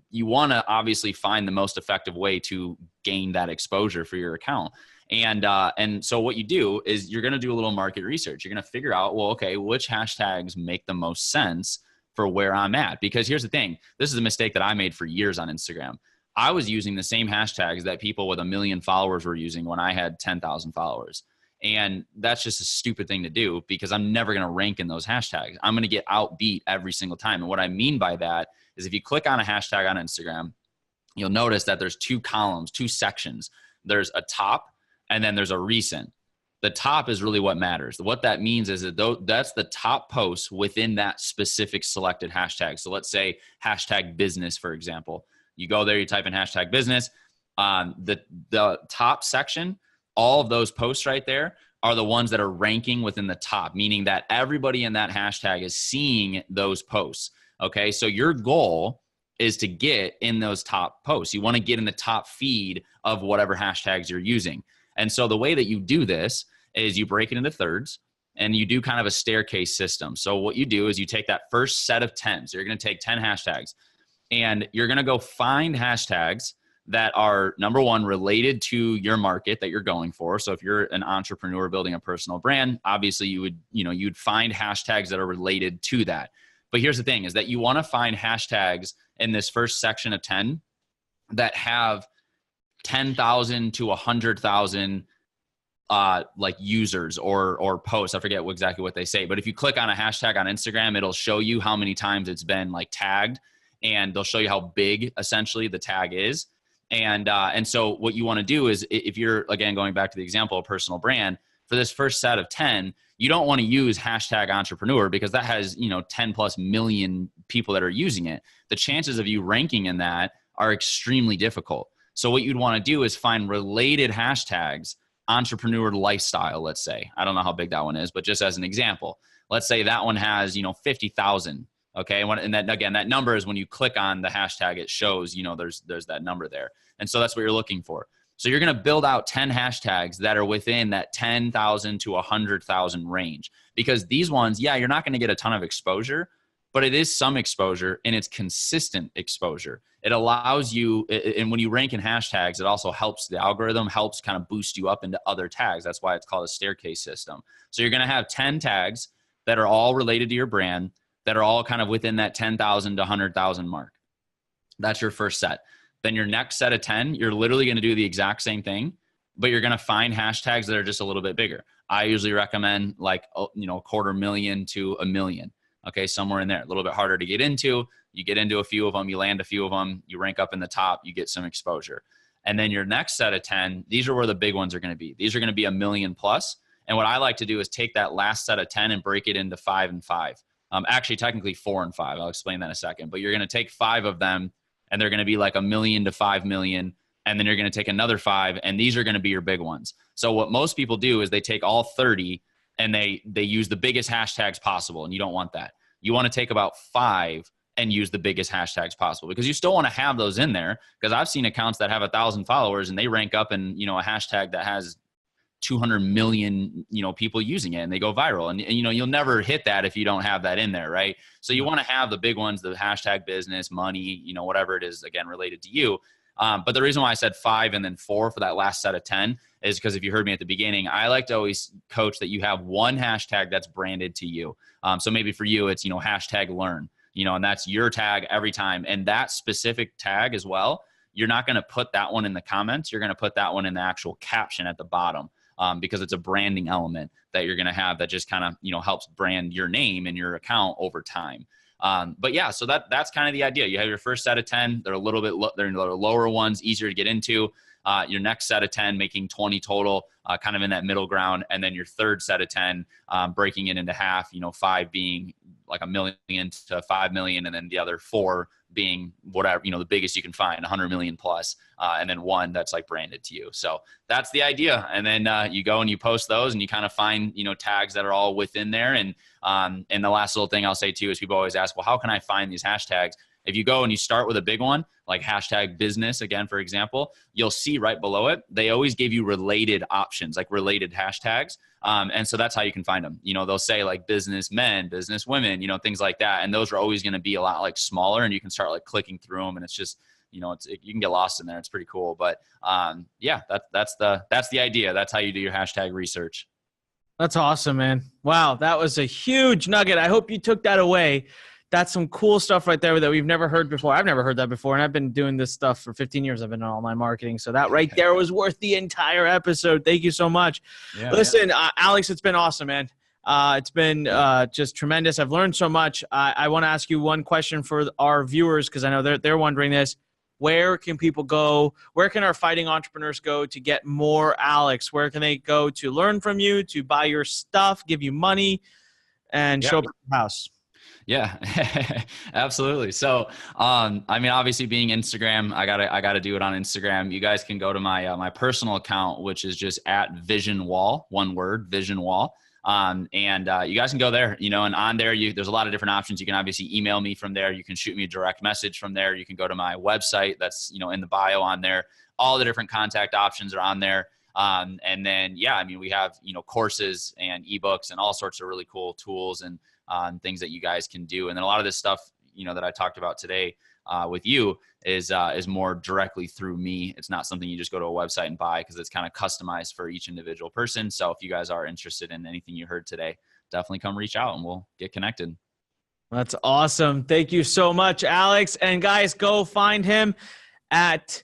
you want to obviously find the most effective way to gain that exposure for your account. And so what you do is you're going to do a little market research. You're going to figure out, well, okay, which hashtags make the most sense for where I'm at? Because here's the thing. This is a mistake that I made for years on Instagram. I was using the same hashtags that people with 1 million followers were using when I had 10,000 followers. And that's just a stupid thing to do, because I'm never going to rank in those hashtags. I'm going to get outbeat every single time. And what I mean by that is, if you click on a hashtag on Instagram, you'll notice that there's 2 columns, 2 sections. There's a top, and then there's a recent. The top is really what matters. What that means is that that's the top posts within that specific selected hashtag. So let's say hashtag business, for example. You go there, you type in hashtag business. The top section, all of those posts right there are the ones that are ranking within the top, meaning that everybody in that hashtag is seeing those posts. Okay. So your goal is to get in those top posts. You want to get in the top feed of whatever hashtags you're using. And so the way that you do this is you break it into thirds and you do kind of a staircase system. So what you do is you take that first set of 10. So you're going to take 10 hashtags and you're going to go find hashtags that are, number one, related to your market that you're going for. So if you're an entrepreneur building a personal brand, obviously you'd find hashtags that are related to that. But here's the thing is that you want to find hashtags in this first section of 10 that have 10,000 to 100,000 like users or posts. I forget exactly what they say, but if you click on a hashtag on Instagram, it'll show you how many times it's been like tagged, and they'll show you how big essentially the tag is. And so what you want to do is, if you're, again, going back to the example of personal brand, for this first set of 10, you don't want to use hashtag entrepreneur because that has, 10 plus million people that are using it. The chances of you ranking in that are extremely difficult. So what you'd want to do is find related hashtags, entrepreneur lifestyle, let's say. I don't know how big that one is, but just as an example, let's say that one has, 50,000. Okay. And that, again, that number is when you click on the hashtag, it shows, there's that number there. And so that's what you're looking for. So you're going to build out 10 hashtags that are within that 10,000 to 100,000 range, because these ones, you're not going to get a ton of exposure, but it is some exposure and it's consistent exposure. It allows you, and when you rank in hashtags, it also helps the algorithm, helps kind of boost you up into other tags. That's why it's called a staircase system. So you're going to have 10 tags that are all related to your brand, that are all kind of within that 10,000 to 100,000 mark. That's your first set. Then your next set of 10, you're literally going to do the exact same thing, but you're going to find hashtags that are just a little bit bigger. I usually recommend like, 250,000 to 1 million. Okay. Somewhere in there, a little bit harder to get into. You get into a few of them, you land a few of them, you rank up in the top, you get some exposure. And then your next set of 10, these are where the big ones are going to be. These are going to be 1 million plus. And what I like to do is take that last set of 10 and break it into 5 and 5. Actually, technically 4 and 5. I'll explain that in a second. But you're going to take 5 of them, and they're going to be like 1 million to 5 million. And then you're going to take another 5, and these are going to be your big ones. So what most people do is they take all 30, and they use the biggest hashtags possible, and you don't want that. You want to take about 5 and use the biggest hashtags possible, because you still want to have those in there. Because I've seen accounts that have 1,000 followers, and they rank up in a hashtag that has 200 million, people using it, and they go viral. And you'll never hit that if you don't have that in there, right? So you want to have the big ones, the hashtag business, money, whatever it is, again, related to you. But the reason why I said 5 and then 4 for that last set of 10 is because if you heard me at the beginning, I like to always coach that you have one hashtag that's branded to you. So maybe for you, it's, hashtag learn, and that's your tag every time. And that specific tag as well, you're not going to put that one in the comments. You're going to put that one in the actual caption at the bottom. Because it's a branding element that you're going to have that just kind of, helps brand your name and your account over time. But yeah, so that's kind of the idea. You have your first set of 10, they're a little bit, they're lower ones, easier to get into. Your next set of 10, making 20 total, kind of in that middle ground. And then your third set of 10, breaking it into half, 5 being like 1 million to 5 million. And then the other 4 being whatever, the biggest you can find, 100 million plus. And then 1 that's like branded to you. So that's the idea. And then you go and you post those and you kind of find, tags that are all within there. And the last little thing I'll say too is people always ask, well, how can I find these hashtags? If you go and you start with a big one, like hashtag business, again, for example, you'll see right below it, they always give you related options, like related hashtags. And so that's how you can find them. They'll say like business men, business women, things like that. And those are always going to be a lot like smaller, and you can start like clicking through them, and it's just, you can get lost in there. It's pretty cool. But yeah, that's the idea. That's how you do your hashtag research. That's awesome, man. Wow. That was a huge nugget. I hope you took that away. That's some cool stuff right there that we've never heard before. I've never heard that before, and I've been doing this stuff for 15 years. I've been in online marketing. So that right there was worth the entire episode. Thank you so much. Yeah, listen, Alex, it's been awesome, man. It's been just tremendous. I've learned so much. I want to ask you one question for our viewers, because I know they're wondering this. Where can people go? Where can our fighting entrepreneurs go to get more Alex? Where can they go to learn from you, to buy your stuff, give you money, and show up at your house? Yeah, absolutely. So, I mean, obviously being Instagram, I gotta do it on Instagram. You guys can go to my, my personal account, which is just at Visionwall, one word, Visionwall. And you guys can go there, you know, and on there, there's a lot of different options. You can obviously email me from there. You can shoot me a direct message from there. You can go to my website that's, you know, in the bio on there. All the different contact options are on there. And then, yeah, I mean, we have, you know, courses and ebooks and all sorts of really cool tools and things that you guys can do. And then a lot of this stuff, you know, that I talked about today with you is more directly through me. It's not something you just go to a website and buy, because it's kind of customized for each individual person. So if you guys are interested in anything you heard today, definitely come reach out and we'll get connected. That's awesome. Thank you so much, Alex. And guys, go find him at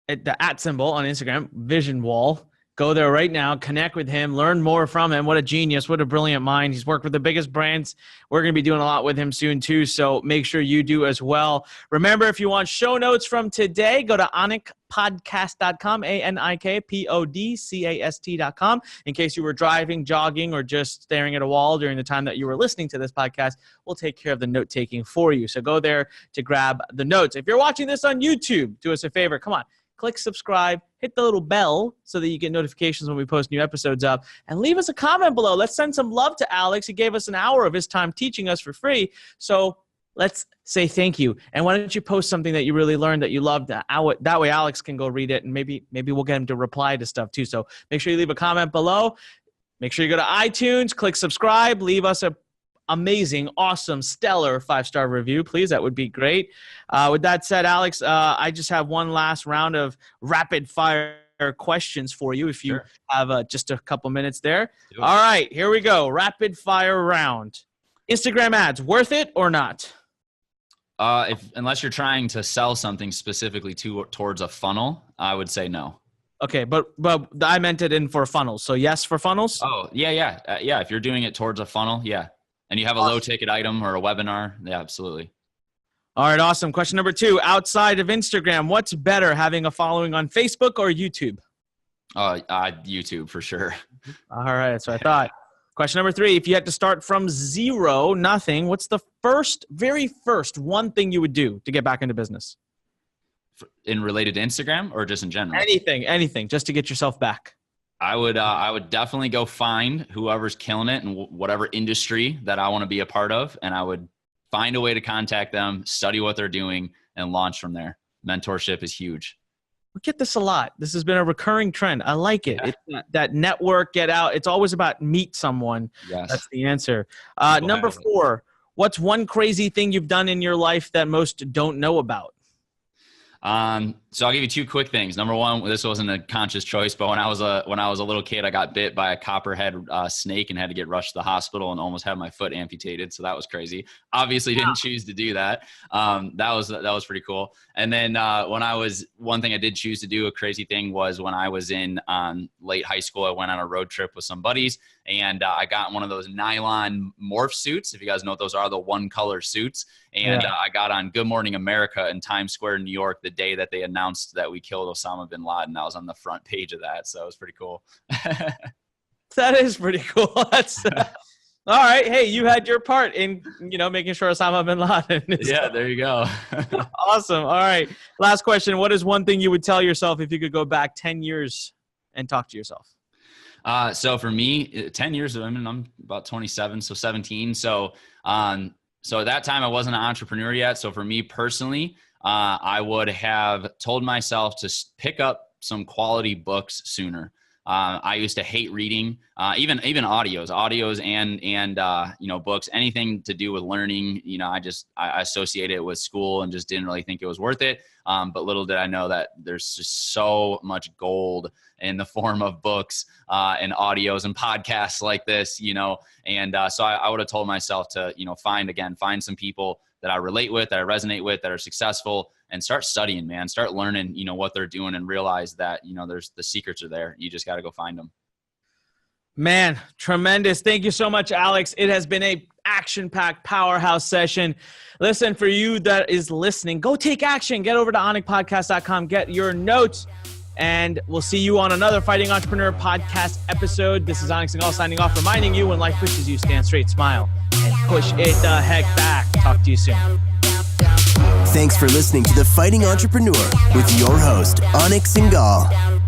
the @ symbol on Instagram, Visionwall. Go there right now, connect with him, learn more from him. What a genius, what a brilliant mind. He's worked with the biggest brands. We're going to be doing a lot with him soon too, so make sure you do as well. Remember, if you want show notes from today, go to anikpodcast.com, ANIKPODCAST.com. In case you were driving, jogging, or just staring at a wall during the time that you were listening to this podcast, we'll take care of the note-taking for you. So go there to grab the notes. If you're watching this on YouTube, do us a favor, come on. Click subscribe, hit the little bell so that you get notifications when we post new episodes up, and leave us a comment below. Let's send some love to Alex. He gave us an hour of his time teaching us for free. So let's say thank you. And why don't you post something that you really learned, that you loved? That way Alex can go read it, and maybe we'll get him to reply to stuff too. So make sure you leave a comment below. Make sure you go to iTunes, click subscribe, leave us a amazing, awesome, stellar 5-star review, please. That would be great. With that said, Alex, I just have one last round of rapid fire questions for you, if you have just a couple minutes there. All right, here we go. Rapid fire round. Instagram ads, worth it or not? Unless you're trying to sell something specifically towards a funnel, I would say no. Okay, but I meant it in for funnels. So yes for funnels? Oh, yeah. If you're doing it towards a funnel, yeah. And you have a low ticket item or a webinar, yeah, absolutely. All right, awesome. Question number 2, outside of Instagram, what's better, having a following on Facebook or YouTube? YouTube for sure. All right, that's what I thought. Question number 3, if you had to start from zero, nothing, what's the very first one thing you would do to get back into business? In related to Instagram or just in general? Anything, just to get yourself back. I would definitely go find whoever's killing it in whatever industry that I want to be a part of. And I would find a way to contact them, study what they're doing, and launch from there. Mentorship is huge. We get this a lot. This has been a recurring trend. I like it. Yeah. It's that network, get out. It's always about meet someone. Yes. That's the answer. Number 4, what's one crazy thing you've done in your life that most don't know about? So I'll give you 2 quick things. Number 1, this wasn't a conscious choice, but when I was a little kid, I got bit by a copperhead snake and had to get rushed to the hospital and almost had my foot amputated. So that was crazy. Obviously didn't choose to do that. That was pretty cool. And then, one thing I did choose to do, a crazy thing, was when I was in late high school, I went on a road trip with some buddies, and I got one of those nylon morph suits. If you guys know what those are, the one color suits. And I got on Good Morning America in Times Square, New York, the day that they announced that we killed Osama bin Laden. I was on the front page of that. So it was pretty cool. That is pretty cool. That's all right. Hey, you had your part in, making sure Osama bin Laden is there you go. Awesome. All right. Last question. What is one thing you would tell yourself if you could go back 10 years and talk to yourself? So for me, 10 years, I'm about 27, so 17. So at that time I wasn't an entrepreneur yet. So for me personally, I would have told myself to pick up some quality books sooner. I used to hate reading, even audios and books, anything to do with learning. I associated it with school and just didn't really think it was worth it. But little did I know that there's just so much gold in the form of books and audios and podcasts like this, and so I would have told myself to, find some people that I relate with, that I resonate with, that are successful, and start studying, man. Start learning, what they're doing, and realize that, there's the secrets are there. You just got to go find them. Man, tremendous. Thank you so much, Alex. It has been a action-packed powerhouse session. Listen, for you that is listening, go take action. Get over to anikpodcast.com, get your notes, and we'll see you on another Fighting Entrepreneur podcast episode. This is Anik Singal signing off, reminding you, when life pushes you, stand straight, smile, and push it the heck back. Talk to you soon. Thanks for listening to The Fighting Entrepreneur with your host, Anik Singal.